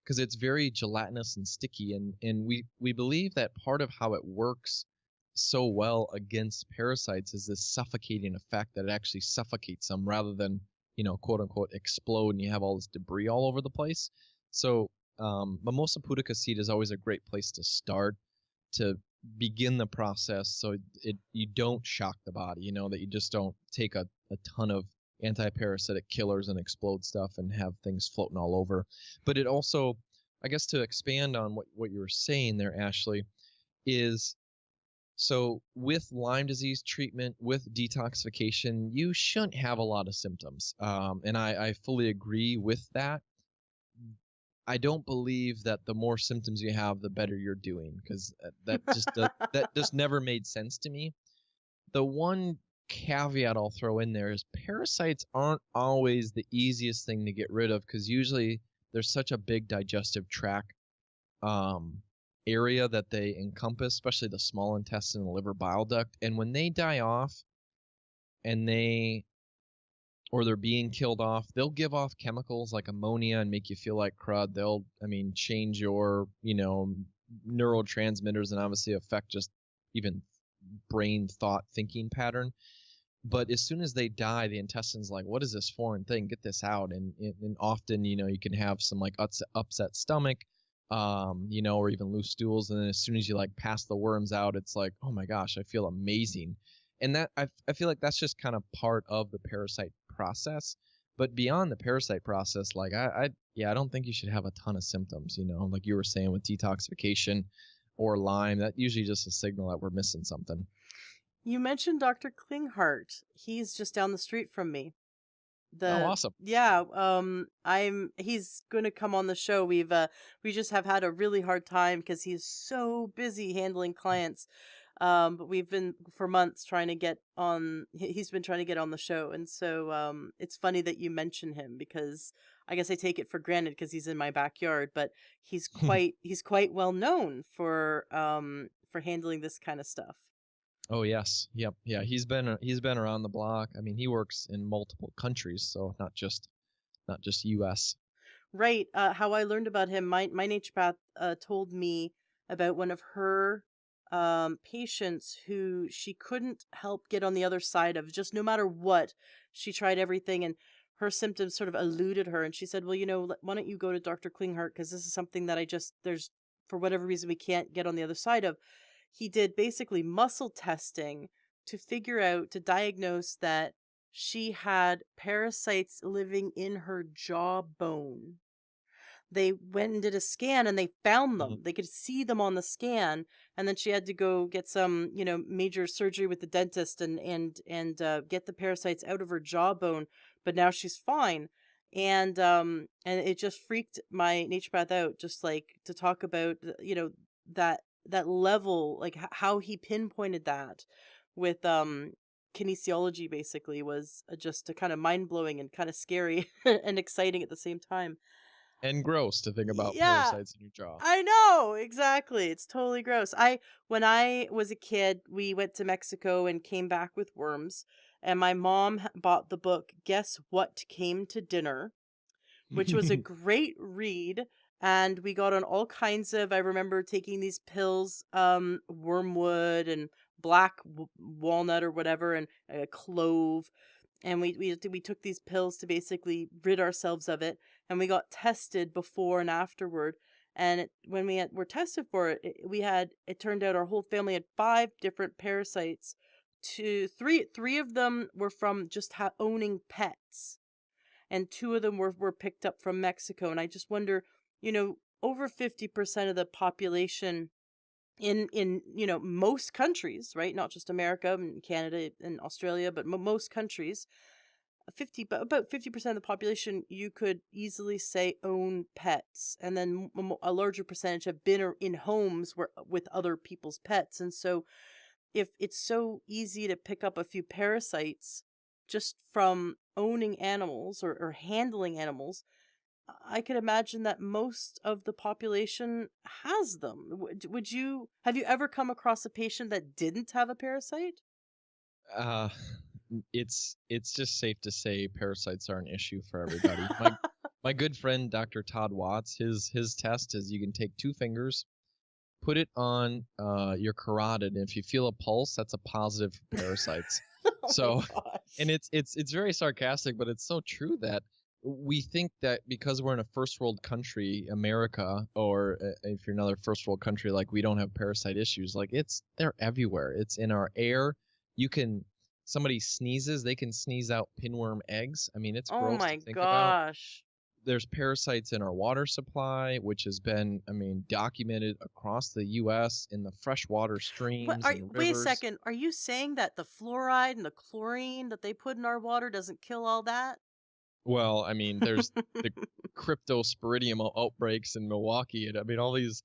because it's very gelatinous and sticky, and we believe that part of how it works so well against parasites is this suffocating effect, that it actually suffocates them rather than, quote unquote explode and you have all this debris all over the place. So mimosa pudica seed is always a great place to start, to begin the process, so you don't shock the body, that you just don't take a ton of anti-parasitic killers and explode stuff and have things floating all over. But it also, I guess, to expand on what you were saying there, Ashley, is so with Lyme disease treatment, with detoxification, you shouldn't have a lot of symptoms. And I fully agree with that. I don't believe that the more symptoms you have, the better you're doing, because that just never made sense to me. The one caveat I'll throw in there is parasites aren't always the easiest thing to get rid of, because usually there's such a big digestive tract um, area that they encompass, especially the small intestine and the liver bile duct. And when they die off and they're being killed off, they'll give off chemicals like ammonia and make you feel like crud. They'll, I mean, change your, neurotransmitters and obviously affect just even brain thought thinking pattern. But as soon as they die, the intestine's like, what is this foreign thing? Get this out. And often, you can have some like upset stomach, or even loose stools. And then as soon as you like pass the worms out, it's like, oh my gosh, I feel amazing. And that I feel like that's just kind of part of the parasite process. But beyond the parasite process, like I don't think you should have a ton of symptoms, like you were saying with detoxification or Lyme. That usually just a signal that we're missing something. You mentioned Dr. Klinghardt. He's just down the street from me. Oh, The awesome. Yeah, he's going to come on the show. We just have had a really hard time because he's so busy handling clients. But we've been for months trying to get on. He's been trying to get on the show, and so it's funny that you mention him because I guess I take it for granted because he's in my backyard. But he's quite well known for handling this kind of stuff. Oh yes, yep, yeah. He's been around the block. I mean, he works in multiple countries, so not just U.S. Right. How I learned about him, my naturopath told me about one of her patients who she couldn't help get on the other side of. Just no matter what, she tried everything, and her symptoms sort of eluded her. And she said, "Well, why don't you go to Dr. Klinghardt because this is something that there's for whatever reason we can't get on the other side of." He did basically muscle testing to diagnose that she had parasites living in her jawbone. They went and did a scan and they found Mhm. them. They could see them on the scan, and then she had to go get some, major surgery with the dentist and get the parasites out of her jawbone. But now she's fine, and it just freaked my naturopath out, just like to talk about, that level, like how he pinpointed that with kinesiology. Basically, was just a kind of mind blowing and kind of scary and exciting at the same time. And gross to think about Yeah, parasites in your jaw. I know, exactly. It's totally gross. When I was a kid, we went to Mexico and came back with worms, and my mom bought the book Guess What Came to Dinner, which was a great read. And we got on all kinds of, I remember taking these pills, wormwood and walnut or whatever, and clove, and we took these pills to basically rid ourselves of it, and we got tested before and afterward. And when were tested for it, it turned out our whole family had 5 different parasites. Three of them were from just owning pets, and 2 of them were picked up from Mexico. And I just wonder, over 50% of the population in most countries, right? Not just America and Canada and Australia, but most countries, about 50% of the population, you could easily say, own pets, and then a larger percentage have been in homes where with other people's pets. And so if it's so easy to pick up a few parasites just from owning animals or handling animals, I could imagine that most of the population has them. Have you ever come across a patient that didn't have a parasite? uh, it's just safe to say parasites are an issue for everybody. My good friend Dr. Todd Watts, his test is you can take 2 fingers, put it on your carotid, and if you feel a pulse, that's a positive for parasites. Oh my So, and gosh. it's very sarcastic, but it's so true that we think that because we're in a first world country, America, or if you're another first world country, like we don't have parasite issues. Like they're everywhere. It's in our air. You can Somebody sneezes, they can sneeze out pinworm eggs. I mean, it's Oh gross to my think about. gosh. There's parasites in our water supply, which has been, I mean, documented across the U.S. in the freshwater streams and Wait a rivers. second. Are you saying that the fluoride and the chlorine that they put in our water doesn't kill all that? Well, I mean, there's the cryptosporidium outbreaks in Milwaukee, and I mean, all these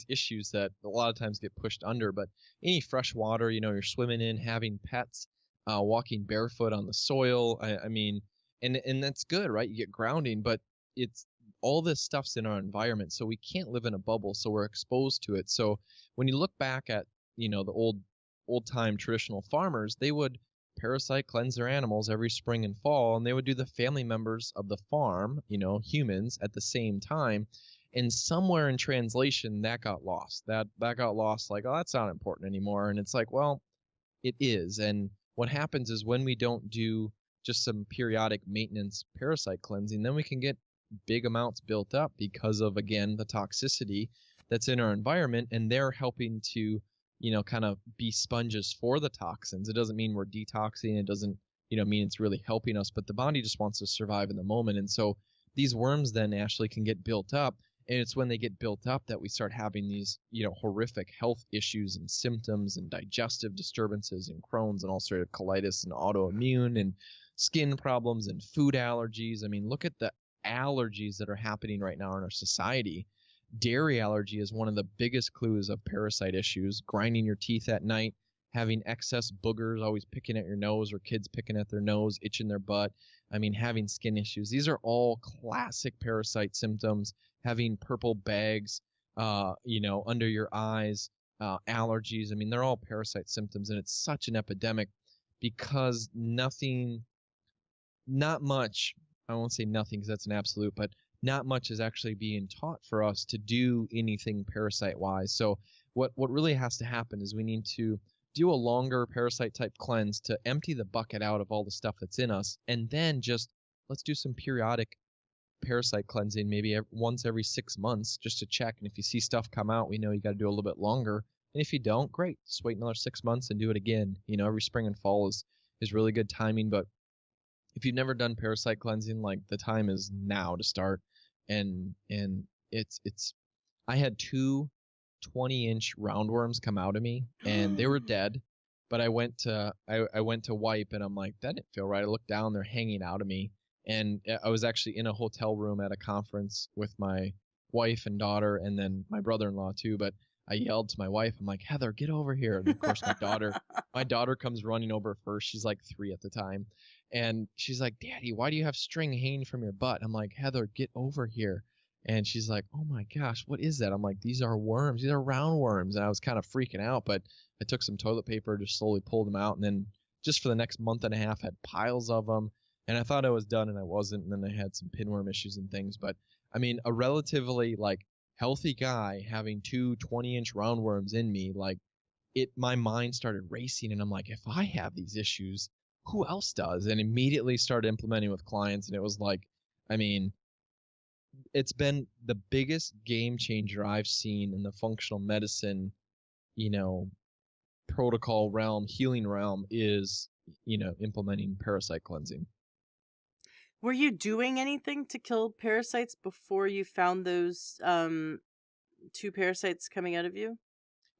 issues that a lot of times get pushed under. But any fresh water, you're swimming in, having pets, walking barefoot on the soil. I mean, and that's good, right? You get grounding, but it's all this stuff's in our environment, so we can't live in a bubble, so we're exposed to it. So when you look back at, the old time traditional farmers, they would parasite cleanse their animals every spring and fall, and they would do the family members of the farm, humans, at the same time. And somewhere in translation that got lost. That got lost, like, oh, that's not important anymore. And it's like, well, it is. And what happens is when we don't do just some periodic maintenance parasite cleansing, then we can get big amounts built up because of, again, the toxicity that's in our environment, and they're helping to kind of be sponges for the toxins. It doesn't mean we're detoxing. It doesn't, mean it's really helping us, but the body just wants to survive in the moment. And so these worms then actually can get built up. And it's when they get built up that we start having these, horrific health issues and symptoms and digestive disturbances and Crohn's and ulcerative colitis and autoimmune and skin problems and food allergies. I mean, look at the allergies that are happening right now in our society. Dairy allergy is one of the biggest clues of parasite issues. Grinding your teeth at night, having excess boogers, always picking at your nose, or kids picking at their nose, itching their butt. I mean, having skin issues. These are all classic parasite symptoms. Having purple bags, under your eyes, allergies. I mean, they're all parasite symptoms, and it's such an epidemic because not much, I won't say nothing because that's an absolute, but not much is actually being taught for us to do anything parasite-wise. So what really has to happen is we need to do a longer parasite-type cleanse to empty the bucket out of all the stuff that's in us, and then just let's do some periodic parasite cleansing, maybe once every 6 months, just to check. And if you see stuff come out, we know you got to do a little bit longer. And if you don't, great, just wait another 6 months and do it again. Every spring and fall is really good timing. But if you've never done parasite cleansing, like, the time is now to start. And it's I had two 20-inch roundworms come out of me, and they were dead. But I went to wipe, and I'm like, that didn't feel right. I looked down, they're hanging out of me. And I was actually in a hotel room at a conference with my wife and daughter, and then my brother-in-law too. But I yelled to my wife, I'm like, Heather, get over here. And of course my daughter comes running over first. She's like 3 at the time. And she's like, Daddy, why do you have string hanging from your butt? I'm like, Heather, get over here. And she's like, oh my gosh, what is that? I'm like, these are worms. These are roundworms. And I was kind of freaking out, but I took some toilet paper, just slowly pulled them out. And then just for the next month and a half, had piles of them. And I thought I was done, and I wasn't. And then I had some pinworm issues and things. But I mean, a relatively healthy guy having two 20-inch roundworms in me, my mind started racing, and I'm like, if I have these issues, who else does? And immediately started implementing with clients. And it was it's been the biggest game changer I've seen in the functional medicine, protocol realm, healing realm, is, implementing parasite cleansing. Were you doing anything to kill parasites before you found those 2 parasites coming out of you?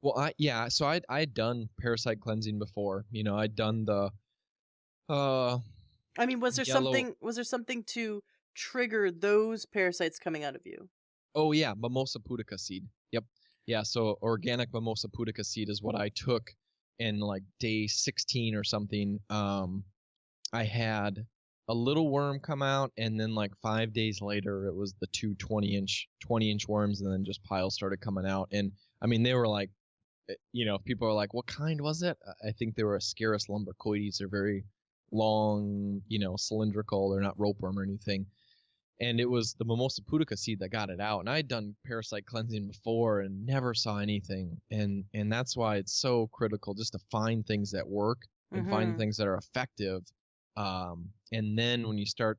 Well, so I'd done parasite cleansing before. I'd done the I mean, was there yellow. something to trigger those parasites coming out of you? Oh yeah, mimosa pudica seed. Yep. Yeah, so organic mimosa pudica seed is what I took in day 16 or something. I had a little worm come out, and then 5 days later it was the two 20-inch worms, and then just piles started coming out. And I mean, they were people are like, what kind was it? I think they were Ascaris lumbricoides. They're very long, cylindrical. They're not ropeworm or anything. And it was the mimosa pudica seed that got it out. And I had done parasite cleansing before and never saw anything. And that's why it's so critical just to find things that work and find things that are effective. And then when you start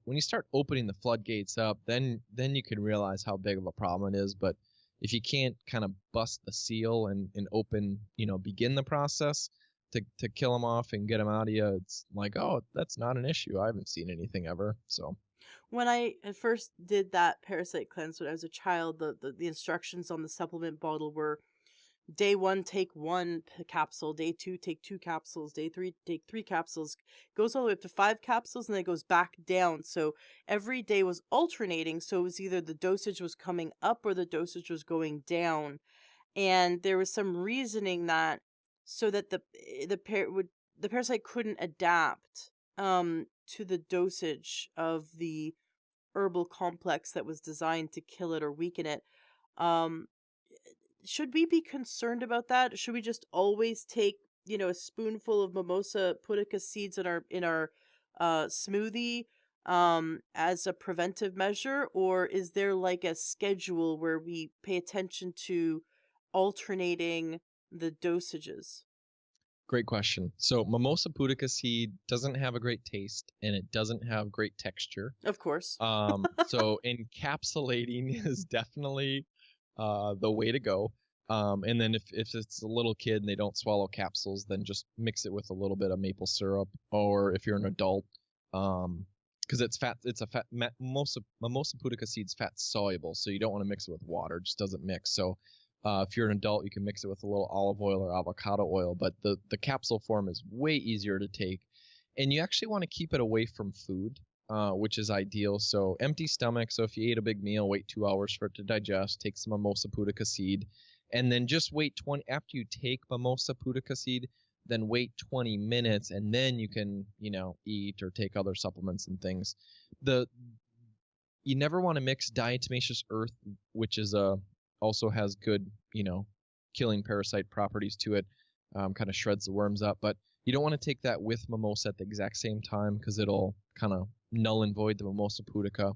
opening the floodgates up, then you can realize how big of a problem it is. But if you can't kind of bust the seal and open, begin the process to kill them off and get them out of you, it's like, oh, that's not an issue. I haven't seen anything ever. So When I at first did that parasite cleanse when I was a child, the instructions on the supplement bottle were: day 1, take 1 capsule. Day 2, take 2 capsules. Day 3, take 3 capsules. Goes all the way up to 5 capsules, and then it goes back down. So every day was alternating. So it was either the dosage was coming up or the dosage was going down. And there was some reasoning that so that the parasite couldn't adapt to the dosage of the herbal complex that was designed to kill it or weaken it. Um, should we be concerned about that? Should we just always take, a spoonful of mimosa pudica seeds in our smoothie as a preventive measure, or is there a schedule where we pay attention to alternating the dosages? great question. So mimosa pudica seed doesn't have a great taste, and it doesn't have great texture. Of course. So encapsulating is definitely the way to go. And then if it's a little kid and they don't swallow capsules, then just mix it with a little bit of maple syrup. Or if you're an adult, because it's fat, mimosa pudica seeds fat soluble, so you don't want to mix it with water. It just doesn't mix. So if you're an adult, you can mix it with a little olive oil or avocado oil, but the capsule form is way easier to take. And you actually want to keep it away from food, which is ideal. So empty stomach. So if you ate a big meal, wait 2 hours for it to digest. Take some mimosa pudica seed, and then just wait 20. After you take mimosa pudica seed, then wait 20 minutes, and then you can, eat or take other supplements and things. You never want to mix diatomaceous earth, which is also has good, killing parasite properties to it. Kind of shreds the worms up, but you don't want to take that with mimosa at the exact same time because it'll kind of null and void the mimosa pudica.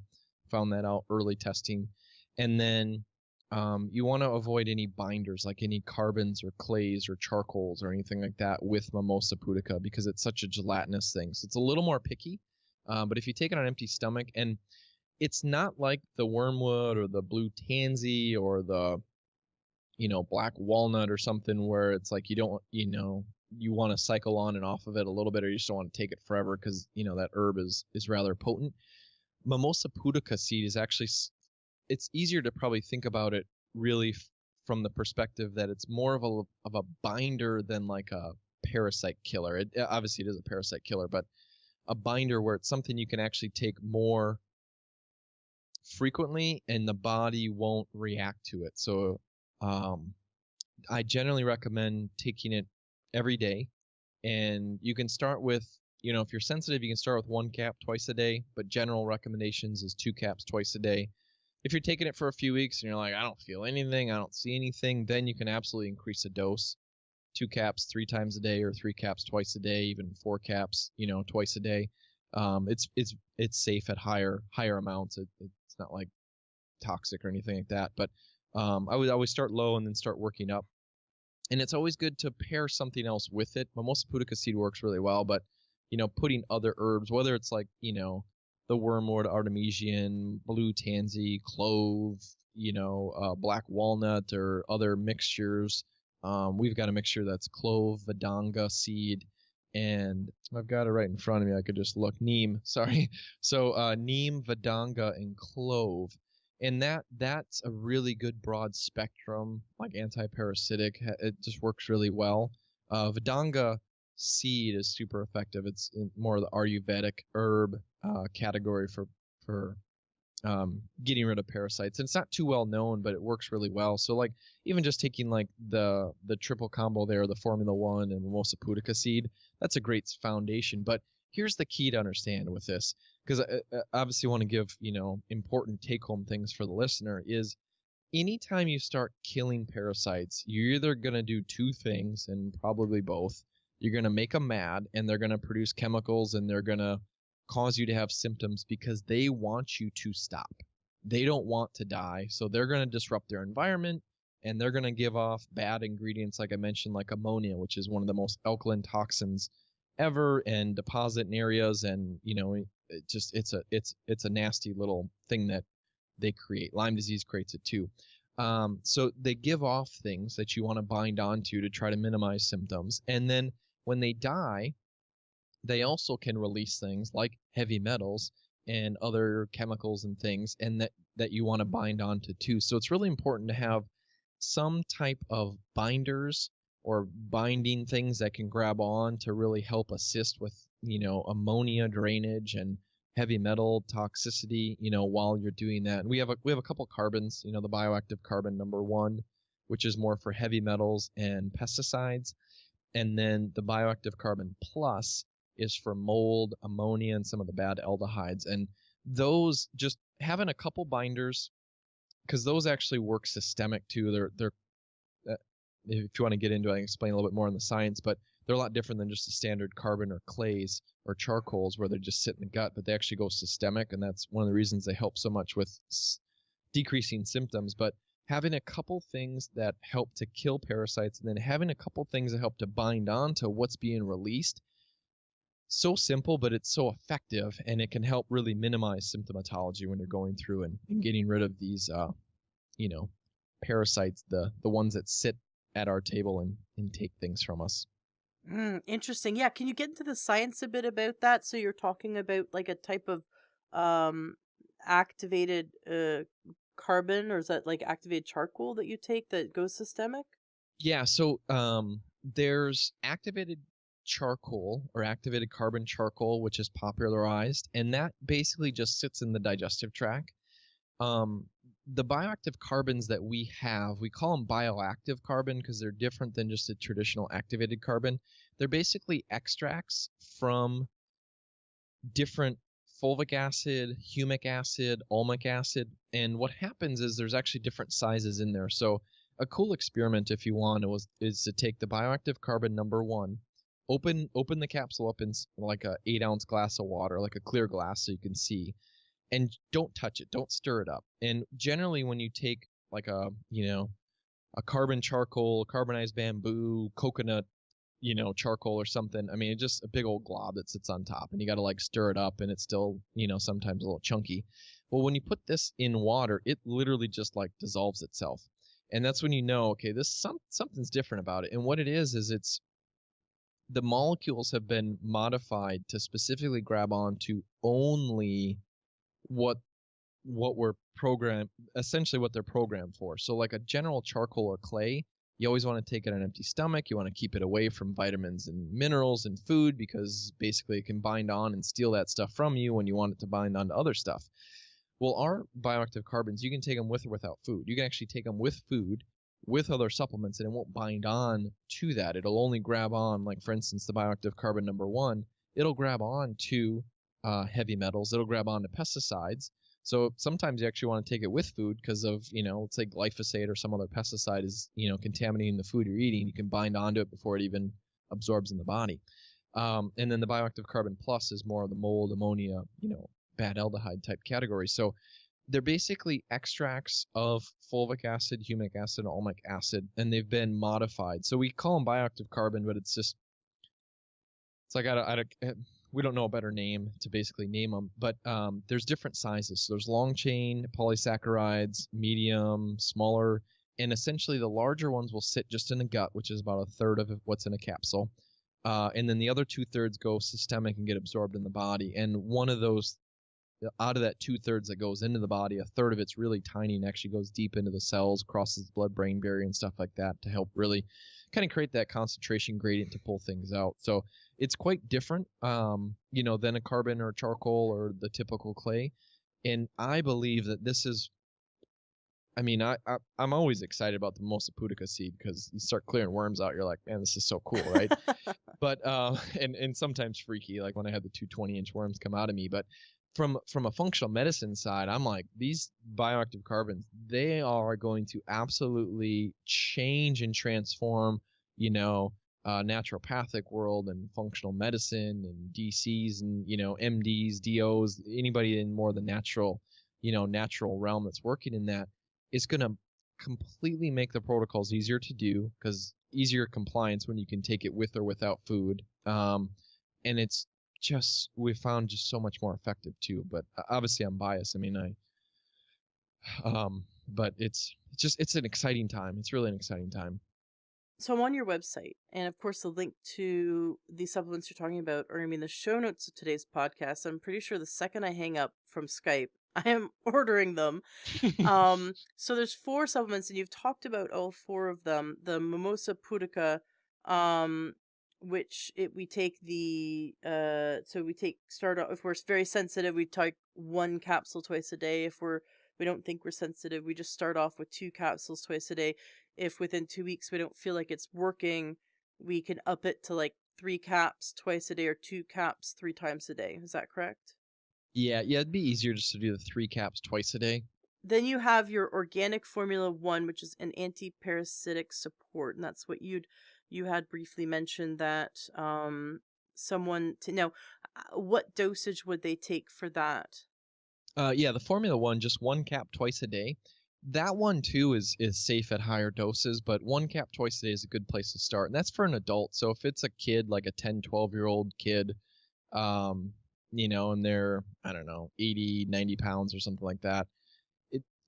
Found that out early testing. And then you want to avoid any binders, like any carbons or clays or charcoals or anything like that with mimosa pudica, because it's such a gelatinous thing. So it's a little more picky. But if you take it on an empty stomach, and it's not like the wormwood or the blue tansy or the black walnut or something where it's like you don't, you want to cycle on and off of it a little bit, or you just don't want to take it forever because that herb is rather potent. Mimosa pudica seed is actually, it's easier to probably think about it really from the perspective that it's more of a binder than like a parasite killer. Obviously it is a parasite killer, but a binder where it's something you can actually take more frequently and the body won't react to it. So I generally recommend taking it every day, and you can start with, if you're sensitive, you can start with 1 cap twice a day, but general recommendations is 2 caps twice a day. If you're taking it for a few weeks and you're like, I don't feel anything, I don't see anything, then you can absolutely increase the dose. 2 caps 3 times a day, or 3 caps twice a day, even 4 caps, twice a day. It's safe at higher amounts. It's not like toxic or anything like that, but I would always start low and then start working up. And it's always good to pair something else with it. Mimosa pudica seed works really well, but putting other herbs, whether it's like the wormwood, artemisian, blue tansy, clove, black walnut, or other mixtures. We've got a mixture that's clove, vadanga seed, and I've got it right in front of me. I could just look. Neem, sorry. So neem, vadanga, and clove. And that's a really good broad spectrum, like anti-parasitic. It just works really well. Vadanga seed is super effective. It's more of the Ayurvedic herb category for getting rid of parasites. And it's not too well known, but it works really well. So like even just taking like the triple combo there, the Formula 1 and Mimosa pudica seed, that's a great foundation. But here's the key to understand with this, because I obviously want to give, important take-home things for the listener, is anytime you start killing parasites, you're either going to do 2 things, and probably both. You're going to make them mad, and they're going to produce chemicals, and they're going to cause you to have symptoms because they want you to stop. They don't want to die, so they're going to disrupt their environment, and they're going to give off bad ingredients, like I mentioned, like ammonia, which is one of the most alkaline toxins ever, and deposit in areas, and it's a nasty little thing that they create. Lyme disease creates it too. So they give off things that you want to bind onto to try to minimize symptoms, and then when they die, they also can release things like heavy metals and other chemicals and things, and that you want to bind onto too. So it's really important to have some type of binders or binding things that can grab on to really help assist with, ammonia drainage and heavy metal toxicity, while you're doing that. And we have a couple carbons, the bioactive carbon number 1, which is more for heavy metals and pesticides. And then the bioactive carbon plus is for mold, ammonia, and some of the bad aldehydes. And those, just having a couple binders, because those actually work systemic too. They're if you want to get into it, I can explain a little bit more on the science, but they're a lot different than just the standard carbon or clays or charcoals where they just sit in the gut, but they actually go systemic, and that's one of the reasons they help so much with decreasing symptoms. But having a couple things that help to kill parasites, and then having a couple things that help to bind on to what's being released, so simple, but it's so effective, and it can help really minimize symptomatology when you're going through and getting rid of these, parasites, the ones that sit at our table and take things from us. Interesting. Yeah, can you get into the science a bit about that? So you're talking about like a type of um activated carbon, or is that like activated charcoal that you take that goes systemic? Yeah, so there's activated charcoal or activated carbon charcoal, which is popularized, and that basically just sits in the digestive tract. Um, the bioactive carbons that we have, we call them bioactive carbon because they're different than just a traditional activated carbon. They're basically extracts from different fulvic acid, humic acid, ulmic acid, and what happens is there's actually different sizes in there. So a cool experiment, if you want, is to take the bioactive carbon number one, open the capsule up in like a 8 ounce glass of water, like a clear glass, so you can see, and don't touch it, don't stir it up. And generally, when you take like a carbon charcoal, carbonized bamboo, coconut charcoal or something. I mean, it's just a big old glob that sits on top, and you got to like stir it up, and it's still, sometimes a little chunky. Well, when you put this in water, it literally just like dissolves itself, and that's when you know, okay, something's different about it. And what it is it's the molecules have been modified to specifically grab onto only what what we're programmed, essentially what they're programmed for. So like a general charcoal or clay, you always want to take it on an empty stomach. You want to keep it away from vitamins and minerals and food because basically it can bind on and steal that stuff from you when you want it to bind on to other stuff. Well, our bioactive carbons, you can take them with or without food. You can actually take them with food, with other supplements, and it won't bind on to that. It'll only grab on, like for instance, the bioactive carbon number one, it'll grab on to heavy metals. It'll grab on to pesticides. So sometimes you actually want to take it with food because of, let's say glyphosate or some other pesticide is, contaminating the food you're eating. You can bind onto it before it even absorbs in the body. And then the bioactive carbon plus is more of the mold, ammonia, bad aldehyde type category. So they're basically extracts of fulvic acid, humic acid, and ulmic acid, and they've been modified. So we call them bioactive carbon, but it's like we don't know a better name to basically name them, but there's different sizes. So there's long chain polysaccharides, medium, smaller, and essentially the larger ones will sit just in the gut, which is about a third of what's in a capsule. And then the other 2/3 go systemic and get absorbed in the body. And one of those, out of that 2/3 that goes into the body, a third of it's really tiny and actually goes deep into the cells, crosses the blood-brain barrier and stuff like that to help really kind of create that concentration gradient to pull things out. So it's quite different, than a carbon or charcoal or the typical clay. And I believe that this is, I mean, I'm always excited about the mimosa pudica seed because you start clearing worms out. You're like, man, this is so cool, right? But and sometimes freaky, like when I had the 220-inch worms come out of me. But from a functional medicine side, I'm like, these bioactive carbons, they are going to absolutely change and transform, naturopathic world and functional medicine and DCs and MDs, DOs, anybody in more the natural realm that's working in that is going to completely make the protocols easier to do because easier compliance when you can take it with or without food. And it's just, we found just so much more effective too. But obviously I'm biased. I mean, but it's an exciting time. It's really an exciting time. So I'm on your website, and of course the link to the supplements you're talking about are going to be in the show notes of today's podcast. I'm pretty sure the second I hang up from Skype, I am ordering them. So there's 4 supplements, and you've talked about all 4 of them. The mimosa pudica, which we take so we start off if we're very sensitive, we take 1 capsule twice a day. If we don't think we're sensitive, we just start off with 2 capsules twice a day. If within 2 weeks we don't feel like it's working, we can up it to like 3 caps twice a day or 2 caps 3 times a day. Is that correct? Yeah, it'd be easier just to do the 3 caps twice a day. Then you have your organic formula 1, which is an anti-parasitic support, and that's what you had briefly mentioned that now what dosage would they take for that? Yeah, the Formula One, just 1 cap twice a day. That one too is safe at higher doses, but 1 cap twice a day is a good place to start. And that's for an adult. So if it's a kid, like a 10, 12-year-old kid, and they're, I don't know, 80, 90 pounds or something like that,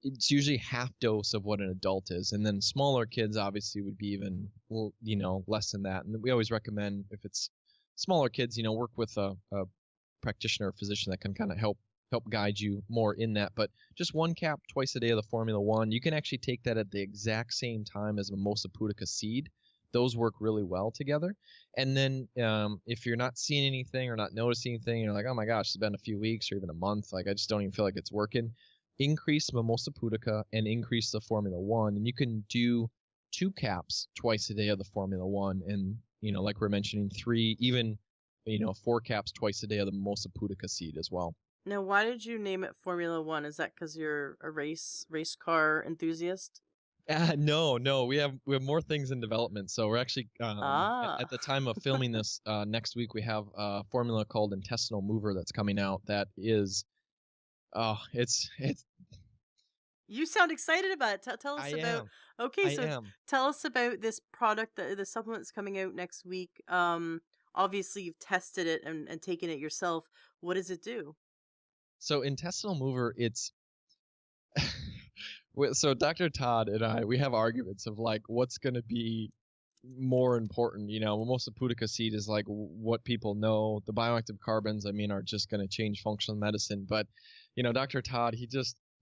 it's usually half dose of what an adult is, and then smaller kids obviously would be even, well, less than that. And we always recommend, if it's smaller kids, work with a practitioner or physician that can kind of help guide you more in that. But just 1 cap twice a day of the Formula One. You can actually take that at the exact same time as mimosa pudica seed. Those work really well together. And then if you're not seeing anything or not noticing anything, you're like, oh my gosh, it's been a few weeks or even a month, like I just don't even feel like it's working, increase mimosa pudica and increase the Formula One. And you can do 2 caps twice a day of the Formula One, and like we're mentioning, 3, even 4 caps twice a day of the mimosa pudica seed as well. Now, why did you name it Formula One? Is that because you're a race car enthusiast? No, we have more things in development. So we're actually Ah. at the time of filming this, next week we have a formula called Intestinal Mover that's coming out. That is, it's You sound excited about it. Tell I us about. am Okay, I so am. tell us about this product, the supplement that's coming out next week. Obviously you've tested it and taken it yourself. What does it do? So Intestinal Mover, it's so Dr. Todd and I, we have arguments of like what's going to be more important. Mimosa pudica seed is like what people know. The bioactive carbons, I mean, are just going to change functional medicine. But Dr. Todd,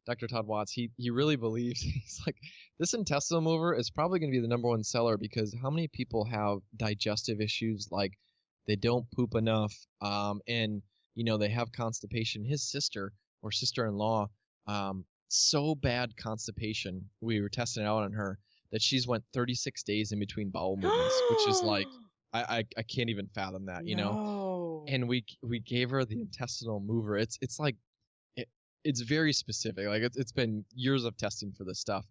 Dr. Todd Watts, he really believes, he's like, this intestinal mover is probably going to be the #1 seller, because how many people have digestive issues, like they don't poop enough, and they have constipation. His sister or sister-in-law, so bad constipation, we were testing it out on her, that she's went 36 days in between bowel movements, which is like, I can't even fathom that. No. And we gave her the intestinal mover. It's like, it's very specific. Like it's been years of testing for this stuff,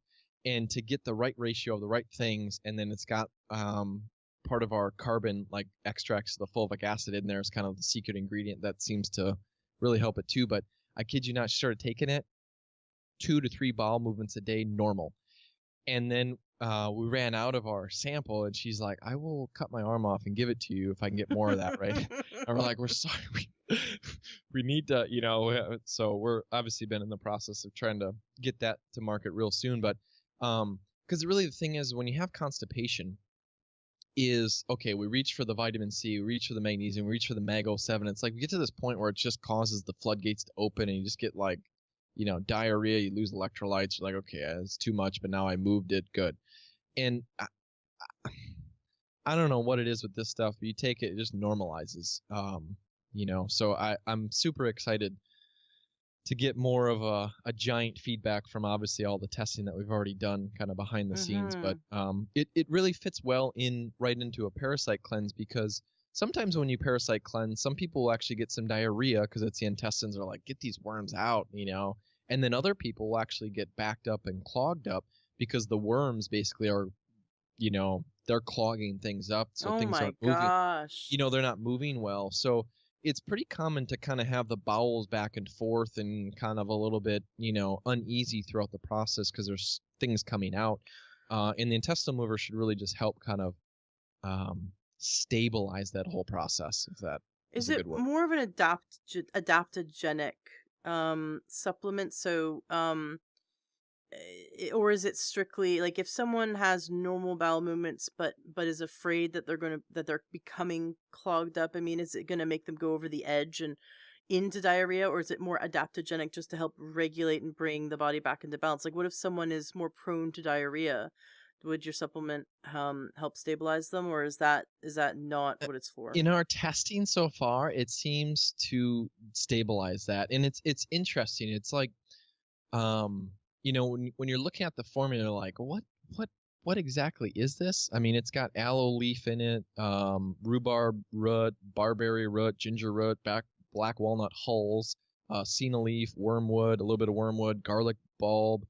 and to get the right ratio of the right things, and then it's got part of our carbon, like extracts of the fulvic acid in there, is kind of the secret ingredient that seems to really help it too. But I kid you not, she started taking it 2 to 3 bowel movements a day, normal. And then we ran out of our sample, and she's like, I will cut my arm off and give it to you if I can get more of that, right? And we're like, we're sorry, we need to, so we're obviously been in the process of trying to get that to market real soon. But because really the thing is, when you have constipation, is, okay, we reach for the vitamin C, we reach for the magnesium, we reach for the Mag-O7. It's like we get to this point where it just causes the floodgates to open, and you just get like, diarrhea, you lose electrolytes. You're like, okay, it's too much, but now I moved it, good. And I don't know what it is with this stuff, but you take it, it just normalizes. So I'm super excited to get more of a giant feedback from obviously all the testing that we've already done kind of behind the scenes. But it really fits well right into a parasite cleanse, because sometimes when you parasite cleanse, some people will actually get some diarrhea because it's the intestines are like, get these worms out, and then other people will actually get backed up and clogged up because the worms basically are, they're clogging things up, so Oh things my aren't moving. gosh. They're not moving well. So it's pretty common to kind of have the bowels back and forth and kind of a little bit, uneasy throughout the process because there's things coming out. And the intestinal mover should really just help kind of stabilize that whole process, if that is Is a it good word. more of an adaptogenic supplement? So or is it strictly like if someone has normal bowel movements but is afraid that they're becoming clogged up? I mean, is it going to make them go over the edge and into diarrhea, or is it more adaptogenic just to help regulate and bring the body back into balance? Like, what if someone is more prone to diarrhea? Would your supplement help stabilize them, or is that not what it's for? In our testing so far, it seems to stabilize that, and it's interesting. It's like, when you're looking at the formula, like what exactly is this? I mean, it's got aloe leaf in it, rhubarb root, barberry root, ginger root, black walnut hulls, senna leaf, wormwood, a little bit of wormwood, garlic bulb,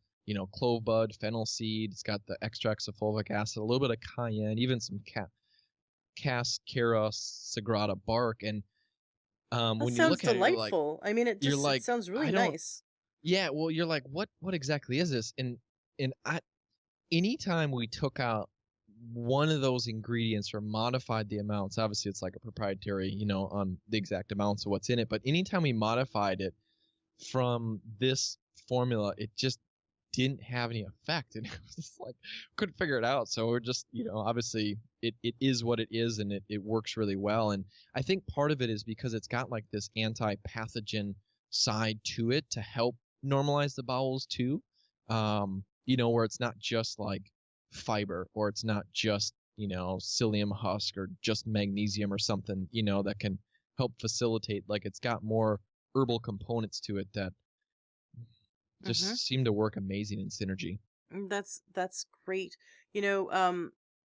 clove bud, fennel seed. It's got the extracts of fulvic acid, a little bit of cayenne, even some Cascara sagrada bark. And That when you sounds look at it, you're like, delightful. I mean, you're it like, sounds really I don't. nice. Yeah, well, you're like, what exactly is this? And anytime we took out one of those ingredients or modified the amounts, obviously it's like a proprietary, on the exact amounts of what's in it, but anytime we modified it from this formula, it just didn't have any effect, and it was just like couldn't figure it out. So we're just, obviously it is what it is, and it works really well. And I think part of it is because it's got like this anti-pathogen side to it to help normalize the bowels too. Where it's not just like fiber, or it's not just, psyllium husk, or just magnesium or something, that can help facilitate. Like, it's got more herbal components to it that Mm-hmm. just seem to work amazing in synergy. That's great.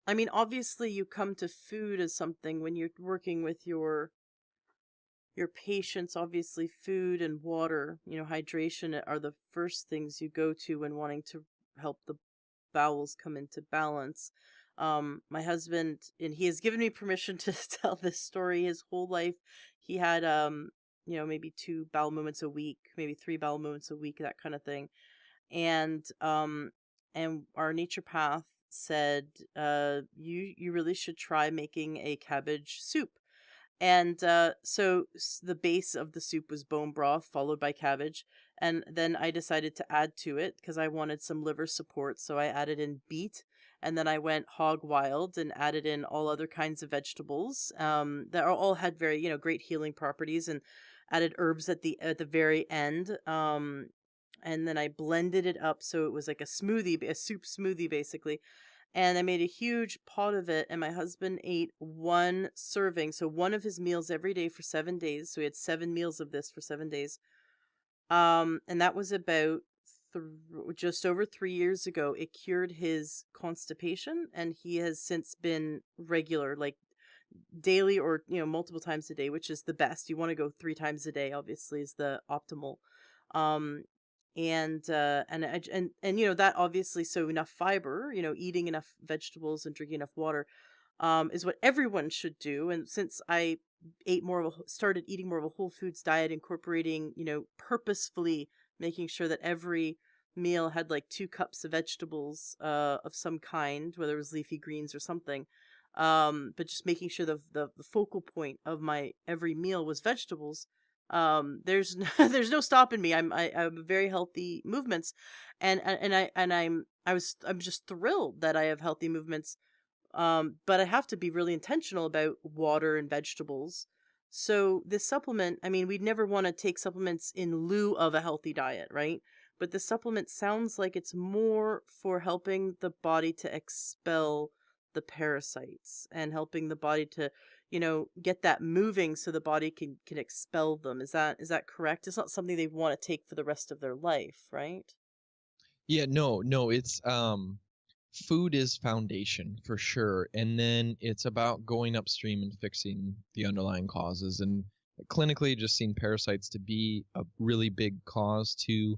I mean, obviously you come to food as something when you're working with your patients. Obviously food and water, hydration are the first things you go to when wanting to help the bowels come into balance. My husband, and he has given me permission to tell this story. His whole life he had maybe two bowel movements a week, maybe three bowel movements a week, that kind of thing. And our naturopath said, you really should try making a cabbage soup. And the base of the soup was bone broth followed by cabbage. And then I decided to add to it because I wanted some liver support. So I added in beet. And then I went hog wild and added in all other kinds of vegetables all had very, great healing properties, and added herbs at the very end. And then I blended it up so it was like a smoothie, a soup smoothie basically. And I made a huge pot of it, and my husband ate one serving, so one of his meals every day for 7 days. So we had 7 meals of this for 7 days. And that was about just over 3 years ago. It cured his constipation, and he has since been regular, like daily, or multiple times a day, which is the best. You want to go 3 times a day, obviously, is the optimal. um and that obviously, so enough fiber, eating enough vegetables and drinking enough water is what everyone should do. And since I started eating more of a whole foods diet, incorporating, purposefully making sure that every meal had like 2 cups of vegetables of some kind, whether it was leafy greens or something. But just making sure the focal point of my every meal was vegetables. There's there's no stopping me. I have very healthy movements, I'm just thrilled that I have healthy movements. But I have to be really intentional about water and vegetables. So this supplement, I mean, we'd never want to take supplements in lieu of a healthy diet, right? But the supplement sounds like it's more for helping the body to expel the parasites and helping the body to, get that moving so the body can expel them. Is that correct? It's not something they want to take for the rest of their life, right? Yeah, no, it's food is foundation for sure, and then it's about going upstream and fixing the underlying causes. And clinically, just seen parasites to be a really big cause to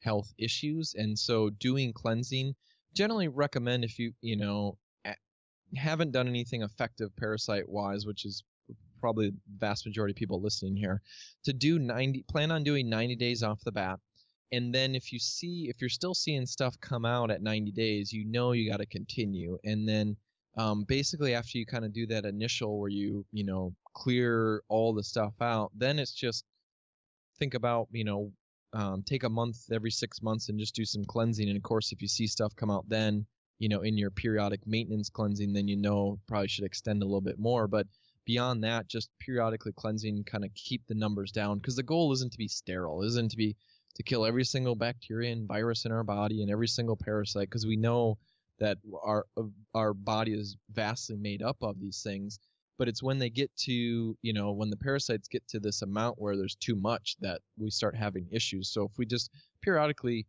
health issues. And so doing cleansing, generally recommend, if haven't done anything effective parasite wise, which is probably the vast majority of people listening here, to do 90, plan on doing 90 days off the bat. And then if you're still seeing stuff come out at 90 days, you got to continue. And then basically after you kind of do that initial where clear all the stuff out, then it's just think about, take a month every 6 months and just do some cleansing. And of course, if you see stuff come out then, in your periodic maintenance cleansing, then probably should extend a little bit more. But beyond that, just periodically cleansing, kind of keep the numbers down, because the goal isn't to be sterile, isn't to kill every single bacteria and virus in our body and every single parasite, because we know that our body is vastly made up of these things. But it's when they get to, when the parasites get to this amount where there's too much, that we start having issues. So if we just periodically,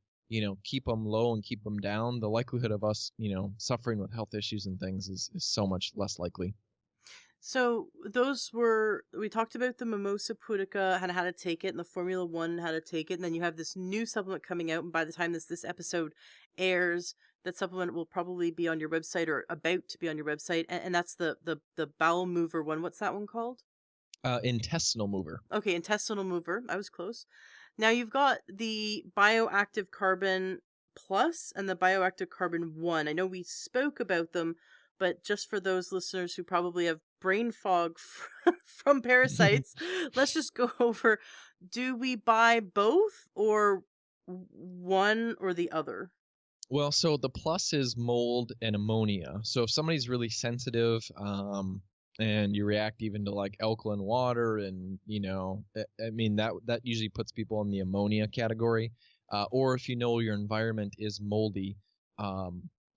keep them low and keep them down, the likelihood of us, suffering with health issues and things is so much less likely. So we talked about the mimosa pudica and how to take it, and the Formula One, how to take it, and then you have this new supplement coming out. And by the time this episode airs, that supplement will probably be on your website, or about to be on your website, and that's the bowel mover one. What's that one called? Intestinal mover. Okay, intestinal mover. I was close. Now you've got the Bioactive Carbon Plus and the Bioactive Carbon 1. I know we spoke about them, but just for those listeners who probably have brain fog from parasites, let's just go over, do we buy both or one or the other? Well, so the plus is mold and ammonia. So if somebody's really sensitive, and you react even to like alkaline water, and I mean that usually puts people in the ammonia category. Or if your environment is moldy,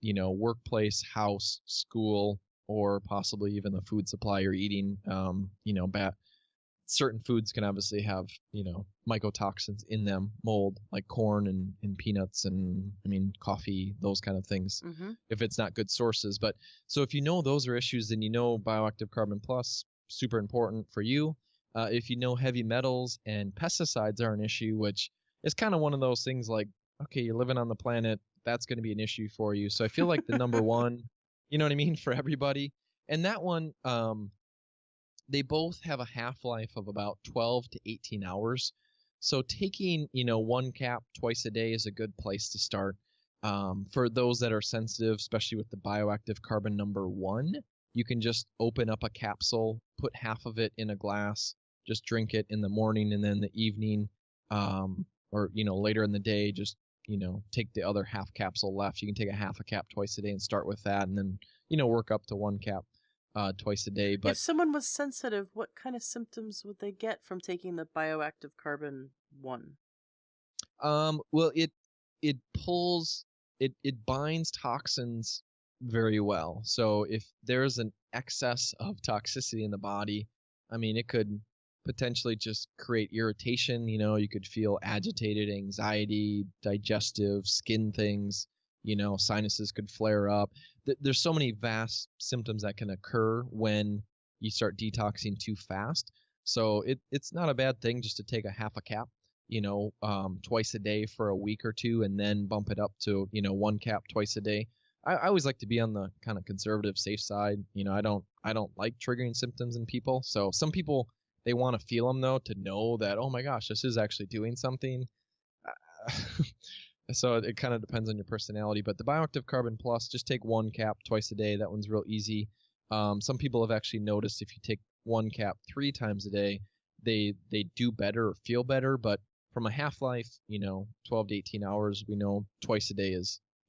workplace, house, school, or possibly even the food supply you're eating, bad certain foods can obviously have, mycotoxins in them, mold, like corn and peanuts and, I mean, coffee, those kind of things, Mm-hmm. if it's not good sources. But so if those are issues, then Bioactive Carbon Plus, super important for you. If heavy metals and pesticides are an issue, which is kind of one of those things like, okay, you're living on the planet, that's going to be an issue for you. So I feel like the number one, you know what I mean, for everybody. And that one, they both have a half-life of about 12 to 18 hours. So taking, one cap twice a day is a good place to start. For those that are sensitive, especially with the bioactive carbon number 1, you can just open up a capsule, put half of it in a glass, just drink it in the morning, and then in the evening, or later in the day, just take the other half capsule left. You can take a half a cap twice a day and start with that, and then work up to one cap twice a day. If But someone was sensitive, what kind of symptoms would they get from taking the bioactive carbon 1? well, it pulls it binds toxins very well. So if there's an excess of toxicity in the body, I mean, it could potentially just create irritation. You could feel agitated, anxiety, digestive, skin things. Sinuses could flare up. There's so many vast symptoms that can occur when you start detoxing too fast. So it's not a bad thing just to take a half a cap, twice a day for a week or two, and then bump it up to, one cap twice a day. I always like to be on the kind of conservative, safe side. I don't like triggering symptoms in people. So some people, they want to feel them though, to know that, oh my gosh, this is actually doing something. So it kind of depends on your personality. But the Bioactive Carbon Plus, just take one cap twice a day. That one's real easy. Some people have actually noticed if you take one cap 3 times a day, they do better or feel better. But from a half-life, 12 to 18 hours, we know twice a day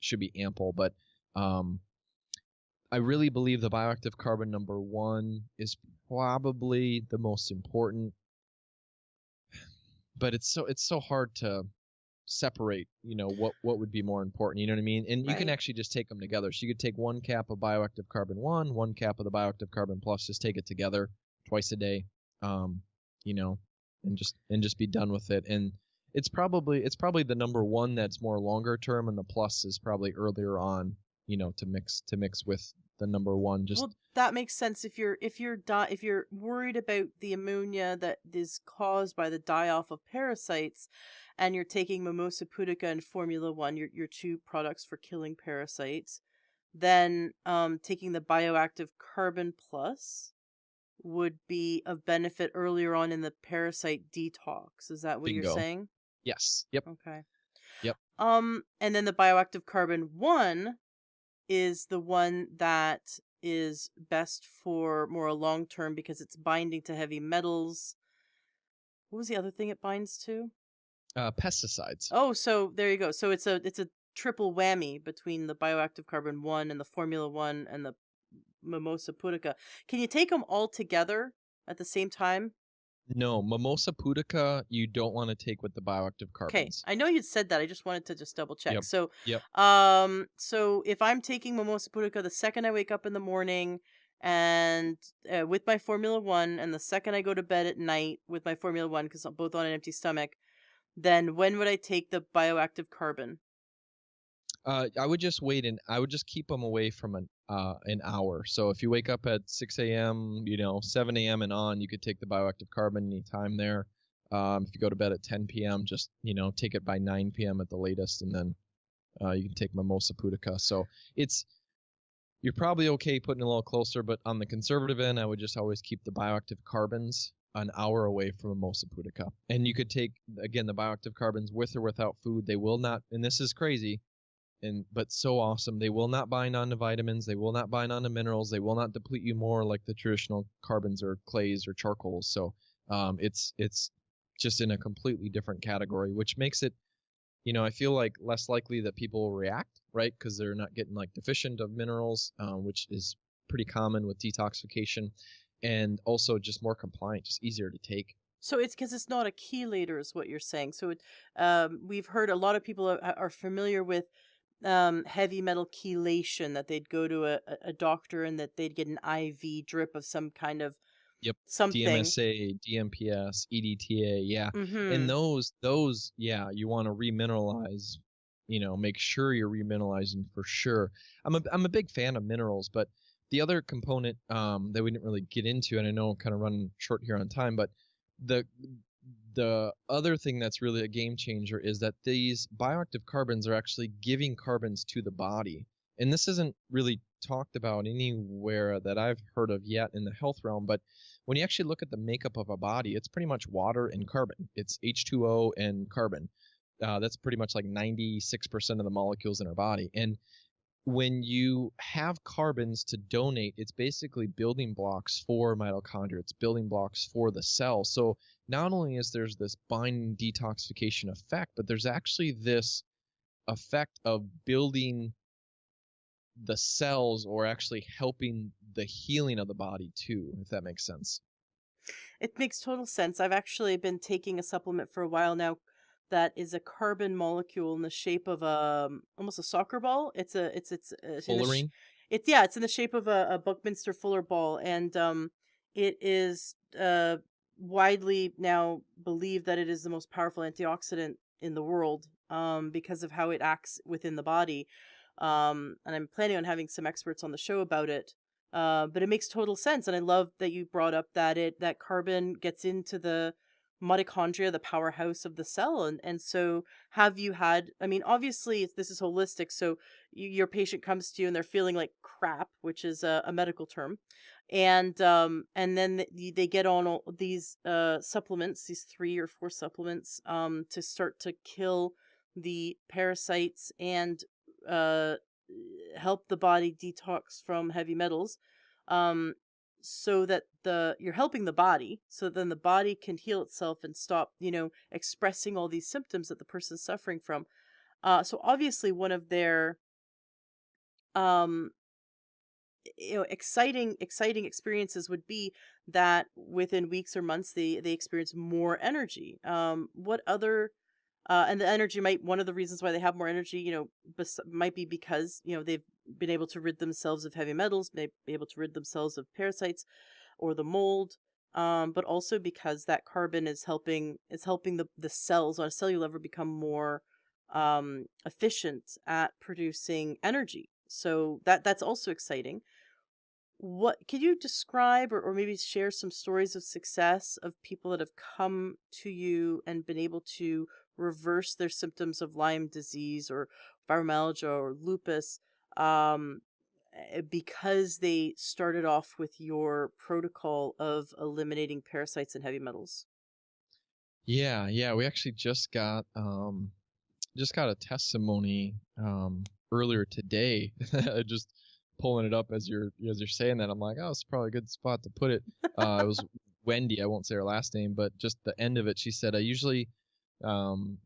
should be ample. But I really believe the Bioactive Carbon number 1 is probably the most important. But it's so hard to separate, what would be more important, you know what I mean? And you can Right. actually just take them together. So you could take one cap of Bioactive Carbon 1, one cap of the Bioactive Carbon Plus, just take it together twice a day, you know, and just be done with it. And it's probably the number 1 that's more longer term, and the plus is probably earlier on, to mix with the number 1. Just Well, that makes sense if you're worried about the ammonia that is caused by the die-off of parasites, and you're taking mimosa pudica and Formula 1, your two products for killing parasites, then taking the bioactive carbon plus would be of benefit earlier on in the parasite detox. Is that what you're bingo. saying? Yes. Yep. Okay. Yep. And then the bioactive carbon 1 is the one that is best for more a long term because it's binding to heavy metals. What was the other thing it binds to? Pesticides. Oh, so there you go. So it's a triple whammy between the bioactive carbon 1 and the Formula 1 and the mimosa pudica. Can you take them all together at the same time? No, Mimosa pudica you don't want to take with the bioactive Okay, carbons. I know you'd said that. I just wanted to just double check. Yep. So, Yep. so if I'm taking mimosa pudica the second I wake up in the morning, and with my Formula 1, and the second I go to bed at night with my Formula 1, because I'm both on an empty stomach, then when would I take the bioactive carbon? I would just wait, and I would just keep them away from an hour. So if you wake up at 6 a.m., 7 a.m. and on, you could take the bioactive carbon anytime there. If you go to bed at 10 p.m., just take it by 9 p.m. at the latest, and then you can take Mimosa pudica. So you're probably okay putting it a little closer, but on the conservative end, I would just always keep the bioactive carbons an hour away from Mimosa pudica. And you could take, again, the bioactive carbons with or without food. They will not, and this is crazy, but so awesome. They will not bind onto vitamins. They will not bind onto minerals. They will not deplete you more like the traditional carbons or clays or charcoals. So it's just in a completely different category, which makes it I feel like less likely that people will react, right? Because they're not getting like deficient of minerals, which is pretty common with detoxification, and also just more compliant, just easier to take. So it's because it's not a chelator, is what you're saying. So we've heard a lot of people are familiar with heavy metal chelation, that they'd go to a doctor and that they'd get an IV drip of some kind of Yep. something. DMSA, DMPS, EDTA, yeah. And Mm-hmm. those, yeah, you want to remineralize, make sure you're remineralizing for sure. I'm a big fan of minerals, but the other component that we didn't really get into, and I know I'm kind of running short here on time, but the the other thing that's really a game changer is that these bioactive carbons are actually giving carbons to the body. And this isn't really talked about anywhere that I've heard of yet in the health realm, but when you actually look at the makeup of a body, it's pretty much water and carbon. It's H2O and carbon. That's pretty much like 96% of the molecules in our body. And when you have carbons to donate, it's basically building blocks for mitochondria. It's building blocks for the cell. So not only is there's this binding detoxification effect, but there's actually this effect of building the cells or actually helping the healing of the body too, if that makes sense. It makes total sense. I've actually been taking a supplement for a while now that is a carbon molecule in the shape of almost a soccer ball. It's in the Fullerene? it's yeah, it's in the shape of a Buckminster Fuller ball, and it is widely now believed that it is the most powerful antioxidant in the world, because of how it acts within the body. And I'm planning on having some experts on the show about it. But it makes total sense, and I love that you brought up that carbon gets into the mitochondria, the powerhouse of the cell, and so have you had? I mean, obviously, this is holistic. So your patient comes to you and they're feeling like crap, which is a medical term, and then they get on all these supplements, these 3 or 4 supplements, to start to kill the parasites and uh help the body detox from heavy metals, um so that the you're helping the body, so then the body can heal itself and stop, expressing all these symptoms that the person's suffering from. So obviously one of their um exciting experiences would be that within weeks or months they experience more energy. What other and the energy might one of the reasons why they have more energy, might be because, they've been able to rid themselves of heavy metals, may be able to rid themselves of parasites or the mold, but also because that carbon is helping the cells on a cellular level become more efficient at producing energy. So that's also exciting. What could you describe, or maybe share some stories of success of people that have come to you and been able to reverse their symptoms of Lyme disease or fibromyalgia or lupus, um, because they started off with your protocol of eliminating parasites and heavy metals? Yeah, yeah. We actually just got a testimony earlier today. Just pulling it up as you're saying that, I'm like, oh, it's probably a good spot to put it. It was Wendy. I won't say her last name, but just the end of it, she said, I usually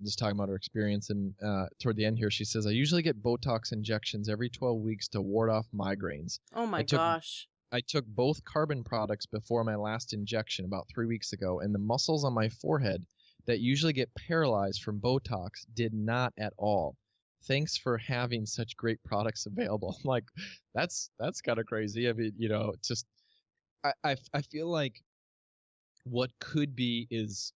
just talking about her experience, and toward the end here, she says, I usually get Botox injections every 12 weeks to ward off migraines. Oh I my took gosh. I took both carbon products before my last injection about 3 weeks ago, and the muscles on my forehead that usually get paralyzed from Botox did not at all. Thanks for having such great products available. I'm like, that's kind of crazy. I mean, it's just I feel like what could be is,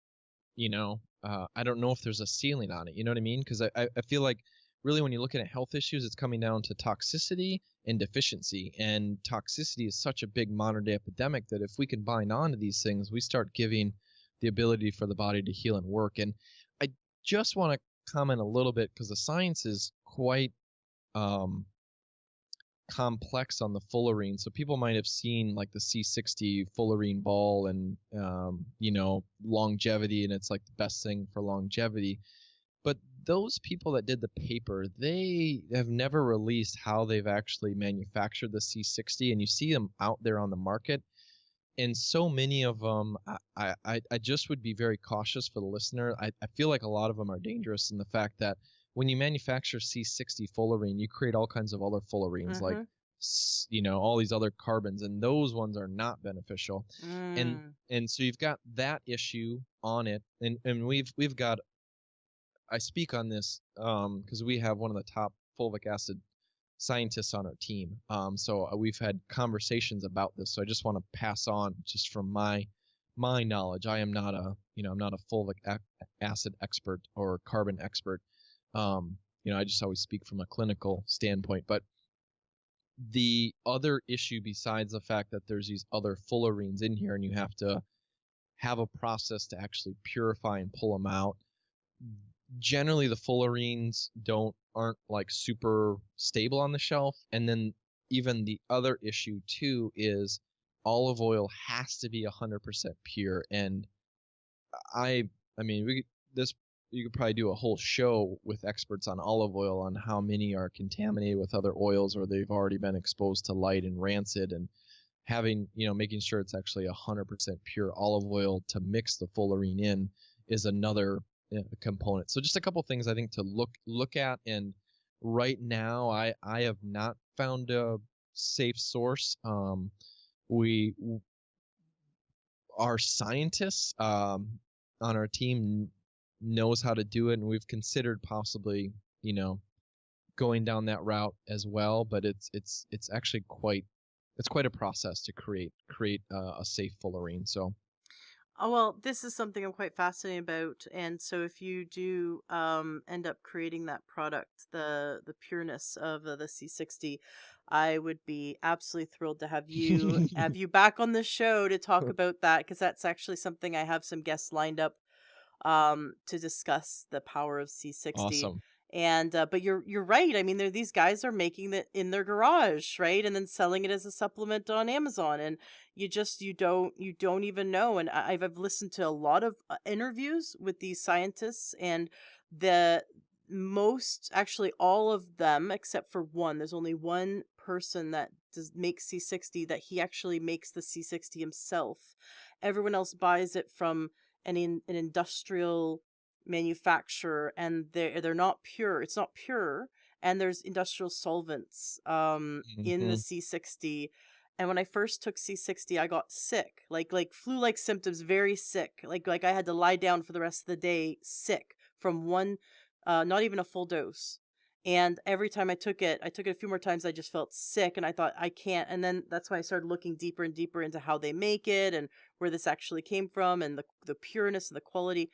I don't know if there's a ceiling on it. You know what I mean? Because I feel like really when you're looking at health issues, it's coming down to toxicity and deficiency. And toxicity is such a big modern day epidemic that if we can bind on to these things, we start giving the ability for the body to heal and work. And I just want to comment a little bit because the science is quite um, complex on the fullerene. So people might have seen like the C60 fullerene ball and longevity, and it's like the best thing for longevity. But those people that did the paper, they have never released how they've actually manufactured the C60, and you see them out there on the market, and so many of them, I just would be very cautious for the listener. I feel like a lot of them are dangerous in the fact that when you manufacture C60 fullerene, you create all kinds of other fullerenes, like Mm-hmm. all these other carbons, and those ones are not beneficial. And Mm. and so you've got that issue on it, and we've got, I speak on this because we have one of the top fulvic acid scientists on our team. So we've had conversations about this. So I just want to pass on just from my knowledge. I am not I'm not a fulvic acid expert or carbon expert. I just always speak from a clinical standpoint. But the other issue, besides the fact that there's these other fullerenes in here, and you have to have a process to actually purify and pull them out. Generally, the fullerenes aren't like super stable on the shelf. And then even the other issue too is olive oil has to be 100% pure. And I I mean, this you could probably do a whole show with experts on olive oil on how many are contaminated with other oils, or they've already been exposed to light and rancid, and making sure it's actually 100% pure olive oil to mix the fullerene in is another component. So just a couple things I think to look at. And right now, I have not found a safe source. We Our scientists on our team knows how to do it, and we've considered possibly going down that route as well. But it's actually quite a process to create a safe fullerene. So Oh, well, this is something I'm quite fascinated about, and so if you do end up creating that product, the pureness of the C60, I would be absolutely thrilled to have you back on the show to talk about that, because that's actually something I have some guests lined up to discuss the power of C60. awesome. And but you're right. I mean, these guys are making it in their garage, right? And then selling it as a supplement on Amazon, and you don't even know. And I've listened to a lot of interviews with these scientists, and the most, actually all of them except for one, there's only one person that does make C60, that he actually makes the C60 himself. Everyone else buys it from an industrial manufacturer, and they're not pure. It's not pure, and there's industrial solvents in the Hmm. C60. And when I first took C60, I got sick, like flu-like symptoms, very sick. Like I had to lie down for the rest of the day, sick from one, not even a full dose. And every time I took it a few more times, I just felt sick, and I thought I can't. And then that's why I started looking deeper and deeper into how they make it and where this actually came from, and the pureness and the quality.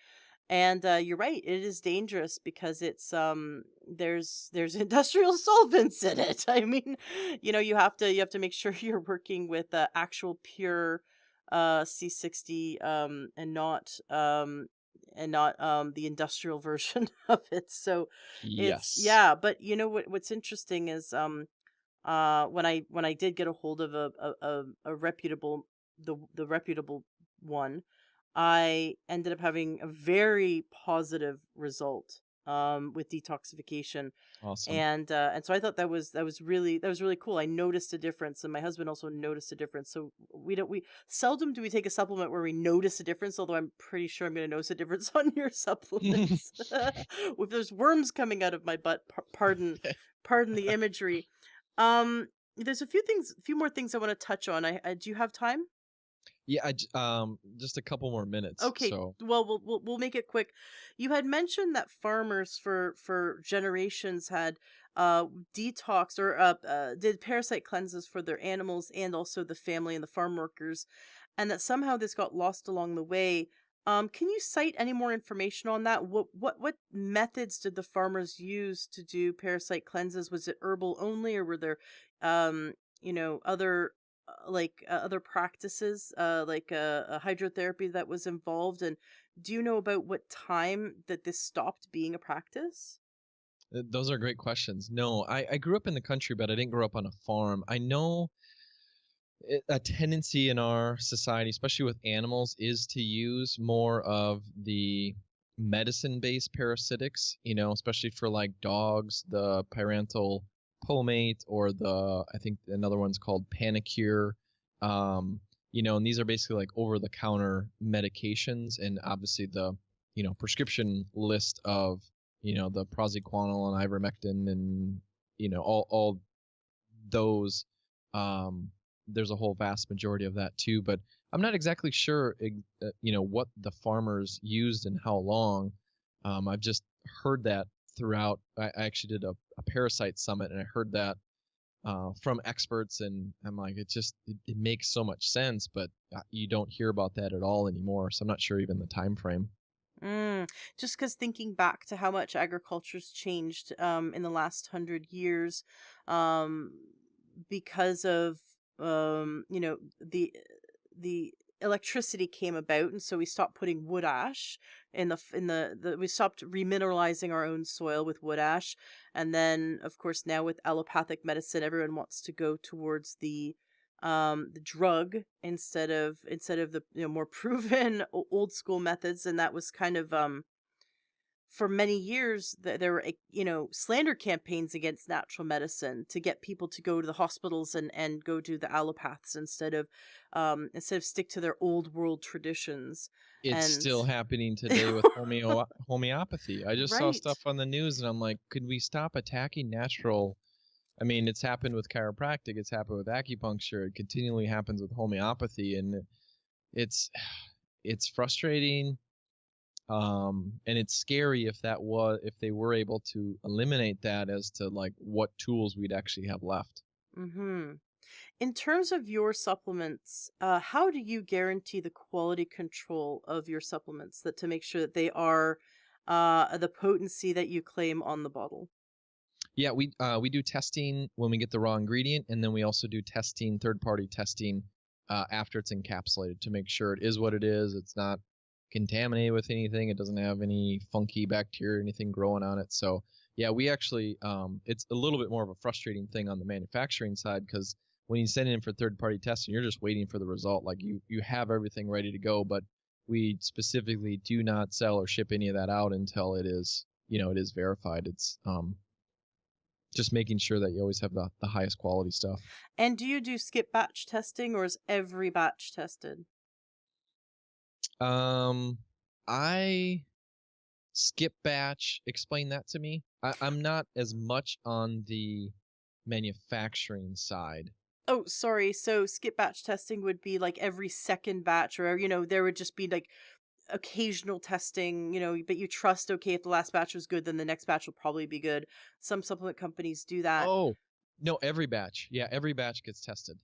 And you're right, it is dangerous because there's industrial solvents in it. I mean, you have to make sure you're working with actual pure C60, and not the industrial version of it. So it's, Yes. yeah. But what's interesting is when I did get a hold of a reputable, the reputable one, I ended up having a very positive result with detoxification. Awesome. And so I thought that was really cool. I noticed a difference, and my husband also noticed a difference. So we seldom do we take a supplement where we notice a difference, although I'm pretty sure I'm going to notice a difference on your supplements. If there's worms coming out of my butt, pardon the imagery. There's a few more things I want to touch on. I Do you have time? Yeah, just a couple more minutes. Okay, So well, we'll make it quick. You had mentioned that farmers for generations had uh detoxed, or did parasite cleanses for their animals and also the family and the farm workers, and that somehow this got lost along the way. Can you cite any more information on that? What methods did the farmers use to do parasite cleanses? Was it herbal only, or were there other other practices, like a hydrotherapy that was involved? And do you know about what time that this stopped being a practice? those are great questions. No, I grew up in the country, but I didn't grow up on a farm. I know a tendency in our society, especially with animals, is to use more of the medicine-based parasitics, especially for like dogs, the parental pomate, or I think another one's called Panicure. Um, and these are basically like over the counter medications, and obviously the, prescription list of, the praziquantel and ivermectin and, all those, um, there's a whole vast majority of that too, but I'm not exactly sure, what the farmers used and how long. I've just heard that throughout. I actually did a parasite summit, and I heard that from experts, and I'm like, it makes so much sense, but you don't hear about that at all anymore. So I'm not sure even the time frame. Mm, just because thinking back to how much agriculture's changed in the last 100 years, um, because of the electricity came about, and so we stopped putting wood ash in the we stopped remineralizing our own soil with wood ash, and then of course now with allopathic medicine, everyone wants to go towards the drug instead of the more proven old school methods, and that was kind of for many years there were slander campaigns against natural medicine to get people to go to the hospitals and go to the allopaths instead of stick to their old world traditions. It's And still happening today with homeopathy. I just saw right. stuff on the news, and I'm like, could we stop attacking natural? I mean, it's happened with chiropractic, it's happened with acupuncture, it continually happens with homeopathy, and it's it's frustrating. And it's scary if they were able to eliminate that, as to like what tools we'd actually have left. Mhm. In terms of your supplements, how do you guarantee the quality control of your supplements that to make sure that they are the potency that you claim on the bottle? Yeah, we do testing when we get the raw ingredient, and then we also do testing, third party testing, after it's encapsulated, to make sure it is what it is. It's not contaminated with anything. It doesn't have any funky bacteria or anything growing on it. So yeah, we actually, it's a little bit more of a frustrating thing on the manufacturing side, because when you send it in for third party testing, you're just waiting for the result. Like you have everything ready to go, but we specifically do not sell or ship any of that out until it is verified. It's just making sure that you always have the highest quality stuff. And do you do skip batch testing, or is every batch tested? Um, I skip batch. Explain that to me. I'm not as much on the manufacturing side. Oh, sorry. So skip batch testing would be like every second batch, or there would just be like occasional testing, but you trust, okay, if the last batch was good, then the next batch will probably be good. Some supplement companies do that. Oh, no, every batch. Yeah, every batch gets tested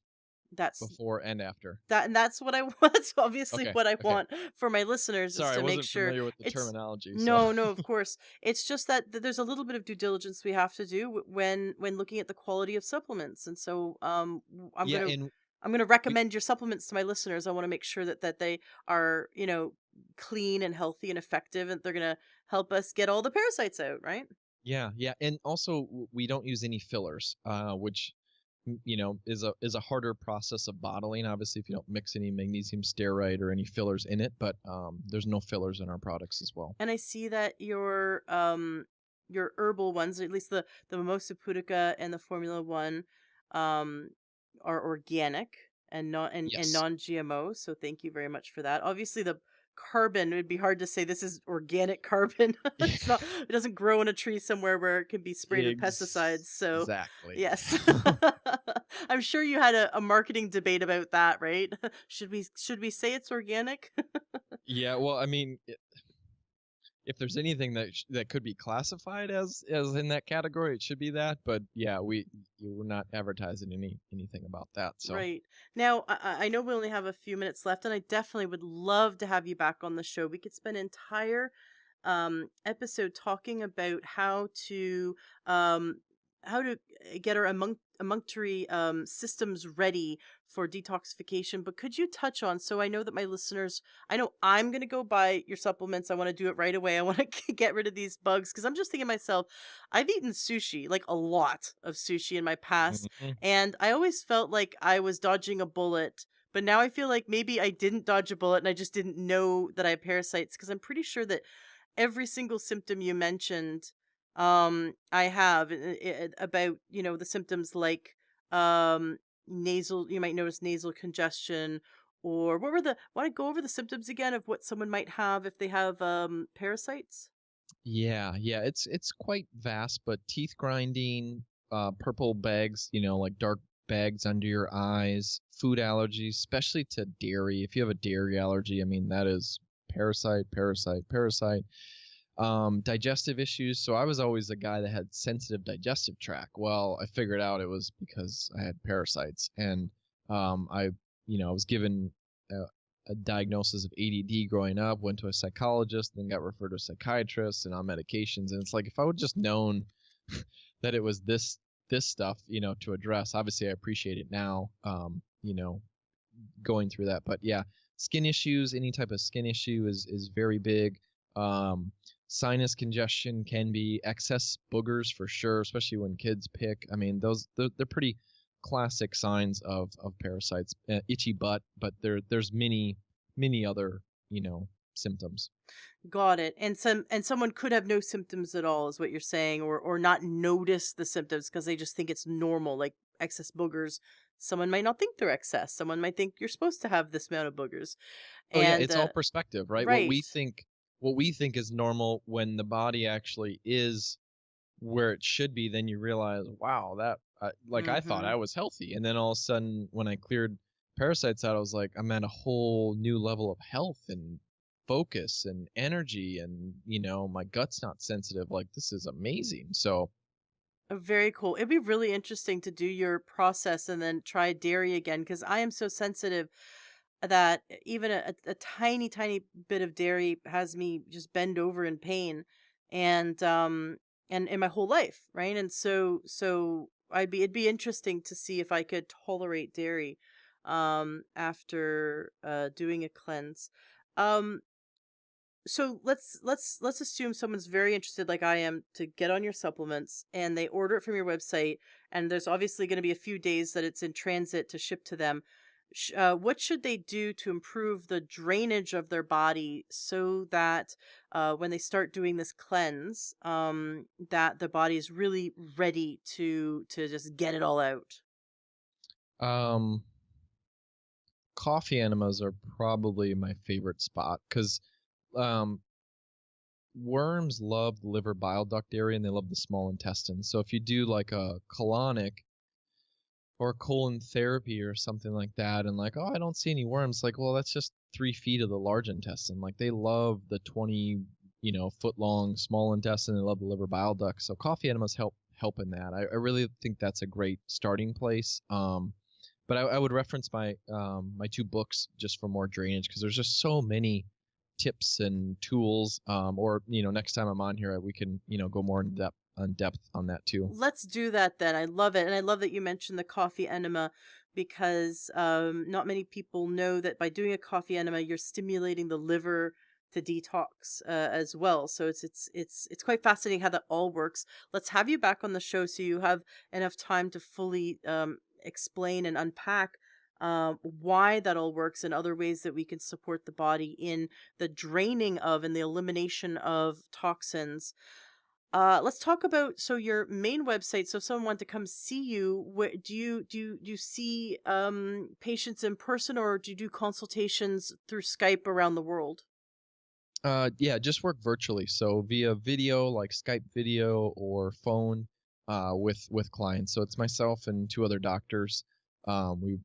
That's before and after. and that's what I want. That's obviously Okay, what I okay. want for my listeners, is Sorry, I to make wasn't sure familiar with the it's terminology, so. no, no, of course. It's just that there's a little bit of due diligence we have to do when looking at the quality of supplements. And so I'm Yeah, going to and I'm going to we recommend your supplements to my listeners. I want to make sure that they are, clean and healthy and effective, and they're going to help us get all the parasites out, right? yeah, yeah, and also we don't use any fillers, which is a harder process of bottling. Obviously, if you don't mix any magnesium stearate or any fillers in it, but there's no fillers in our products as well. And I see that your herbal ones, at least the mimosa pudica and the formula one, um are organic and not and Yes. non-GMO. So thank you very much for that. Obviously the carbon, it would be hard to say this is organic carbon. It's not, it doesn't grow in a tree somewhere where it can be sprayed with pesticides. So Exactly. yes. I'm sure you had a marketing debate about that, right? Should we say it's organic? Yeah, well, I mean, if there's anything that could be classified as in that category, it should be that. But yeah, we're not advertising anything about that. So Right. Now, I know we only have a few minutes left, and I definitely would love to have you back on the show. We could spend an entire episode talking about um, how to get our emunctory systems ready for detoxification. But could you touch on, so I know that my listeners, I know I'm going to go buy your supplements. I want to do it right away. I want to get rid of these bugs, because I'm just thinking to myself, I've eaten sushi, like a lot of sushi in my past, mhm. and I always felt like I was dodging a bullet. But now I feel like maybe I didn't dodge a bullet and I just didn't know that I have parasites, because I'm pretty sure that every single symptom you mentioned, I have about, the symptoms like, nasal, you might notice nasal congestion, Or what were the want to go over the symptoms again of what someone might have if they have parasites? Yeah, yeah, it's quite vast, but teeth grinding, purple bags, like dark bags under your eyes, food allergies, especially to dairy. If you have a dairy allergy, I mean that is parasite, parasite, parasite. Digestive issues. So I was always a guy that had sensitive digestive tract. Well, I figured out it was because I had parasites, and I was given a, a diagnosis of ADD growing up. Went to a psychologist, then got referred to a psychiatrist, and on medications. And it's like if I would just known that it was this stuff, to address. Obviously, I appreciate it now. Going through that. But yeah, skin issues, any type of skin issue is very big. Um, Sinus congestion can be excess boogers for sure, especially when kids pick. I mean, they're pretty classic signs of parasites. Itchy butt, but there's many other symptoms. Got it. And someone could have no symptoms at all, is what you're saying, or not notice the symptoms because they just think it's normal, like excess boogers. Someone might not think they're excess. Someone might think you're supposed to have this amount of boogers. Oh yeah, And it's all perspective, right? What we right. think what we think is normal when the body actually is where it should be, then you realize, wow, like I thought Mm-hmm. I was healthy, and then all of a sudden, when I cleared parasites out, I was like, I'm at a whole new level of health and focus and energy, and my gut's not sensitive. Like this is amazing. So, Very cool. It'd be really interesting to do your process and then try dairy again because I am so sensitive that even a tiny, tiny bit of dairy has me just bend over in pain, and and in my whole life, right? And so it'd be interesting to see if I could tolerate dairy after doing a cleanse. Um so let's assume someone's very interested like I am to get on your supplements and they order it from your website, and there's obviously going to be a few days that it's in transit to ship to them. What should they do to improve the drainage of their body so that when they start doing this cleanse, that the body is really ready to just get it all out? um, coffee enemas are probably my favorite spot because um, worms love the liver bile duct area and they love the small intestine. So if you do like a colonic or colon therapy or something like that, and like, oh, I don't see any worms, like, well, that's just 3 feet of the large intestine. Like they love the 20 foot long small intestine. They love the liver bile duct. So coffee enemas help in that. I really think that's a great starting place. But I would reference my two books just for more drainage because there's just so many tips and tools. Or next time I'm on here, we can go more in depth on that too. Let's do that then. I love it. And I love that you mentioned the coffee enema because not many people know that by doing a coffee enema, you're stimulating the liver to detox as well. So it's quite fascinating how that all works. Let's have you back on the show so you have enough time to fully explain and unpack why that all works and other ways that we can support the body in the draining of and the elimination of toxins. Let's talk about so your main website. So if someone wanted to come see you, where do you see patients in person, or do you do consultations through Skype around the world? Yeah, just work virtually. So via video, like Skype video or phone, with clients. So it's myself and two other doctors. We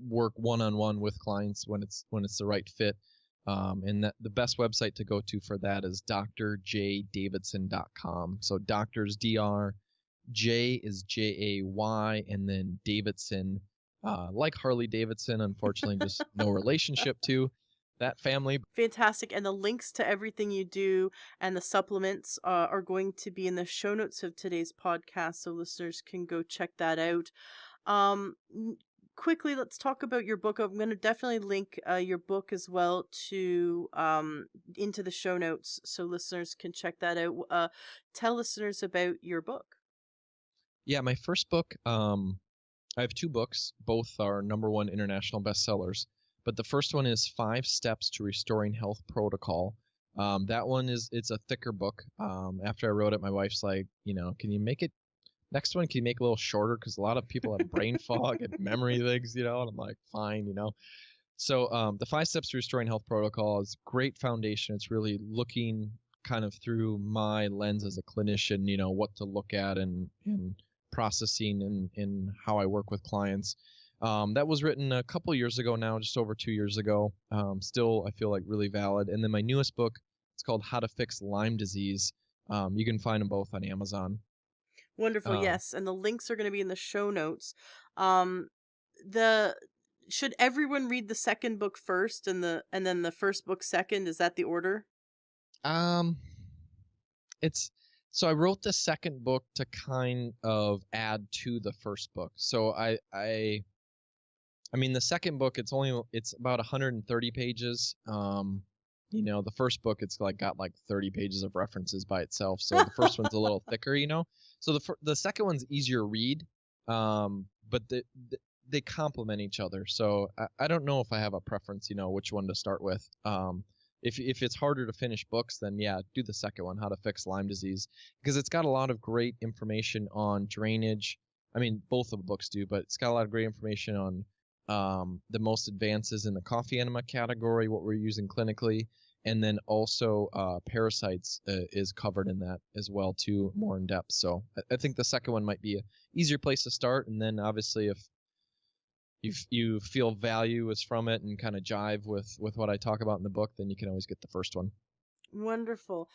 work one on one with clients when it's the right fit. And the best website to go to for that is drjdavidson.com. So doctors J is JAY, and then Davidson, like Harley Davidson, unfortunately, just no relationship to that family. Fantastic. And the links to everything you do and the supplements are going to be in the show notes of today's podcast, so listeners can go check that out. N Quickly, let's talk about your book. I'm gonna definitely link, your book as well to, into the show notes so listeners can check that out. Tell listeners about your book. Yeah, my first book, I have two books. Both are number one international bestsellers. But the first one is Five Steps to Restoring Health Protocol. That one it's a thicker book. After I wrote it, my wife's like, can you make it next one? Can you make it a little shorter? Because a lot of people have brain fog and memory things, and I'm like, fine. So the 5 steps to restoring health protocol is great foundation. It's really looking kind of through my lens as a clinician, what to look at and processing and how I work with clients. That was written a couple years ago now, just over 2 years ago. Still, I feel like really valid. And then my newest book, it's called How to Fix Lyme Disease. You can find them both on Amazon. Wonderful, Um, yes, and the links are going to be in the show notes. Um, the Should everyone read the second book first and then the first book second? Is that the order? um, it's so I wrote the second book to kind of add to the first book. So I mean the second book it's about 130 pages. The first book it's like got like 30 pages of references by itself. So the first one's a little thicker. So the second one's easier to read. But they complement each other. So I don't know if I have a preference, which one to start with. If it's harder to finish books, then yeah, do the second one, How to Fix Lyme Disease, because it's got a lot of great information on drainage. I mean, both of the books do, but it's got a lot of great information on the most advances in the coffee enema category, what we're using clinically, and then also parasites is covered in that as well too, more in depth. So I think the second one might be a easier place to start, and then obviously if you feel value is from it and kind of jive with what I talk about in the book, then you can always get the first one. Wonderful.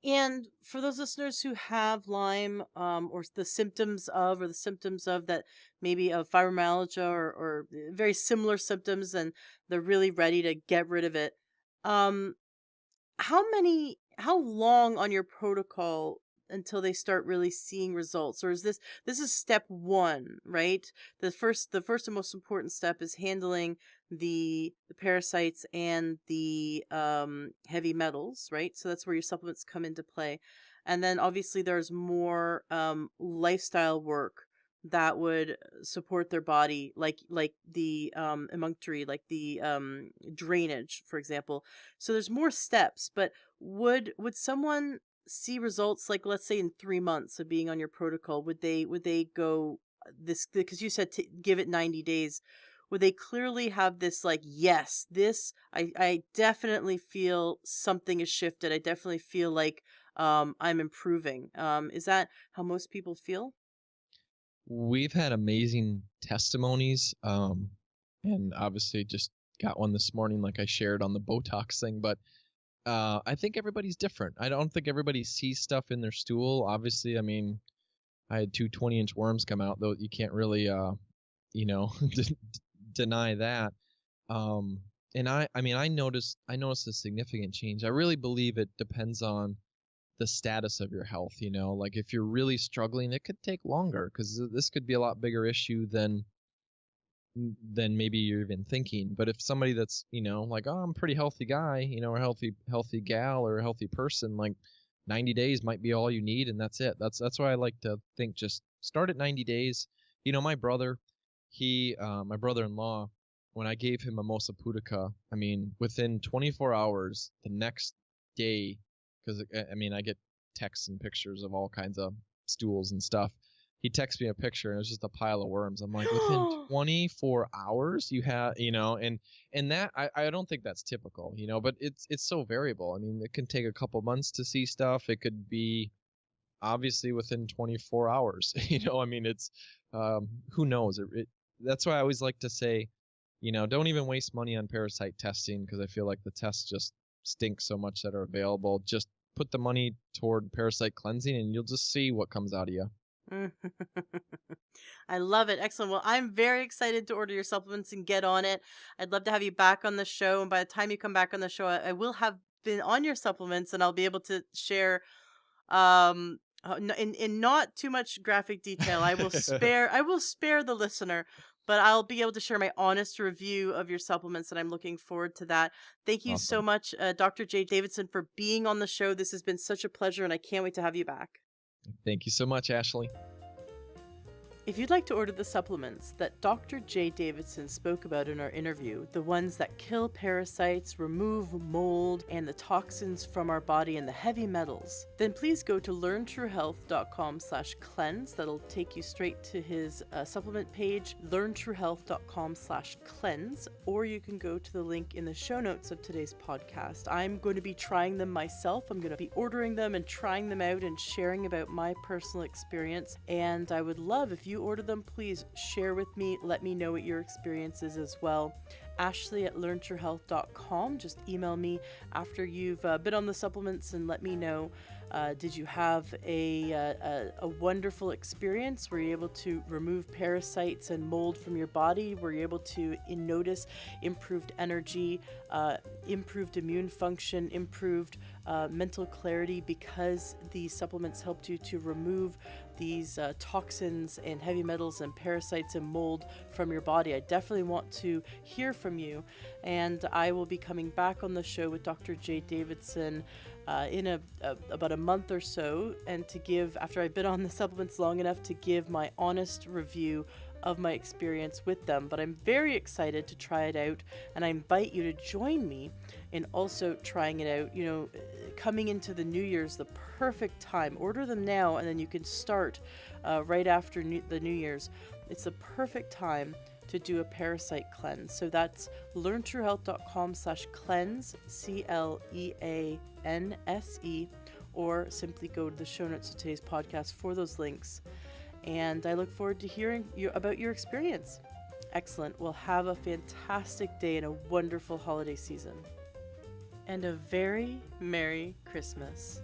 And for those listeners who have Lyme, or the symptoms of that, maybe of fibromyalgia or very similar symptoms, and they're really ready to get rid of it, um, how long on your protocol until they start really seeing results? Or is this is step one, right? The first and most important step is handling the parasites and the heavy metals, right? So that's where your supplements come into play. And then obviously there's more lifestyle work that would support their body, like the emunctory, like the drainage, for example. So there's more steps, but would someone see results, like let's say in 3 months of being on your protocol? Would they go this, because you said to give it 90 days? Would they clearly have this, like, yes, this I definitely feel something has shifted. I definitely feel like I'm improving. Is that how most people feel? We've had amazing testimonies, and obviously just got one this morning, like I shared on the Botox thing. But I think everybody's different. I don't think everybody sees stuff in their stool. Obviously, I mean, I had two 20-inch worms come out, though you can't really, deny that. Um, and I mean, I noticed a significant change. I really believe it depends on the status of your health. Like if you're really struggling, it could take longer because this could be a lot bigger issue than maybe you're even thinking. But if somebody that's, like, oh, I'm a pretty healthy guy, or healthy gal or a healthy person, like 90 days might be all you need, and that's it. That's why I like to think just start at 90 days. My brother-in-law, when I gave him mimosa pudica, I mean, within 24 hours, the next day, because I mean, I get texts and pictures of all kinds of stools and stuff. He texted me a picture and it was just a pile of worms. I'm like, within 24 hours you have, and that I don't think that's typical, but it's so variable. I mean, it can take a couple months to see stuff. It could be obviously within 24 hours. I mean, it's who knows. That's why I always like to say, don't even waste money on parasite testing, because I feel like the tests just stink so much that are available. Just put the money toward parasite cleansing and you'll just see what comes out of you. I love it. Excellent. Well, I'm very excited to order your supplements and get on it. I'd love to have you back on the show. And by the time you come back on the show, I will have been on your supplements and I'll be able to share in not too much graphic detail. I will spare the listener, but I'll be able to share my honest review of your supplements, and I'm looking forward to that. Thank you so Awesome. much, Dr. J Davidson, for being on the show. This has been such a pleasure and I can't wait to have you back. Thank you so much, Ashley. If you'd like to order the supplements that Dr. J. Davidson spoke about in our interview, the ones that kill parasites, remove mold and the toxins from our body and the heavy metals, then please go to learntruehealth.com/cleanse. That'll take you straight to his supplement page, learntruehealth.com/cleanse, or you can go to the link in the show notes of today's podcast. I'm going to be trying them myself. I'm going to be ordering them and trying them out and sharing about my personal experience, and I would love if you order them, please share with me. Let me know what your experience is as well. Ashley@learntruehealth.com. Just email me after you've been on the supplements and let me know. Did you have a wonderful experience? Were you able to remove parasites and mold from your body? Were you able to notice improved energy, improved immune function, improved mental clarity because these supplements helped you to remove these toxins and heavy metals and parasites and mold from your body? I definitely want to hear from you, and I will be coming back on the show with Dr. J. Davidson in about a month or so, and to give, after I've been on the supplements long enough, to give my honest review of my experience with them. But I'm very excited to try it out, and I invite you to join me in also trying it out. You know, coming into the New Year's, the perfect time. Order them now, and then you can start right after the New Year's. It's the perfect time to do a parasite cleanse. So that's learntruehealth.com/cleanse, CLEANSE, or simply go to the show notes of today's podcast for those links. And I look forward to hearing about your experience. Excellent. Well, have a fantastic day and a wonderful holiday season. And a very Merry Christmas.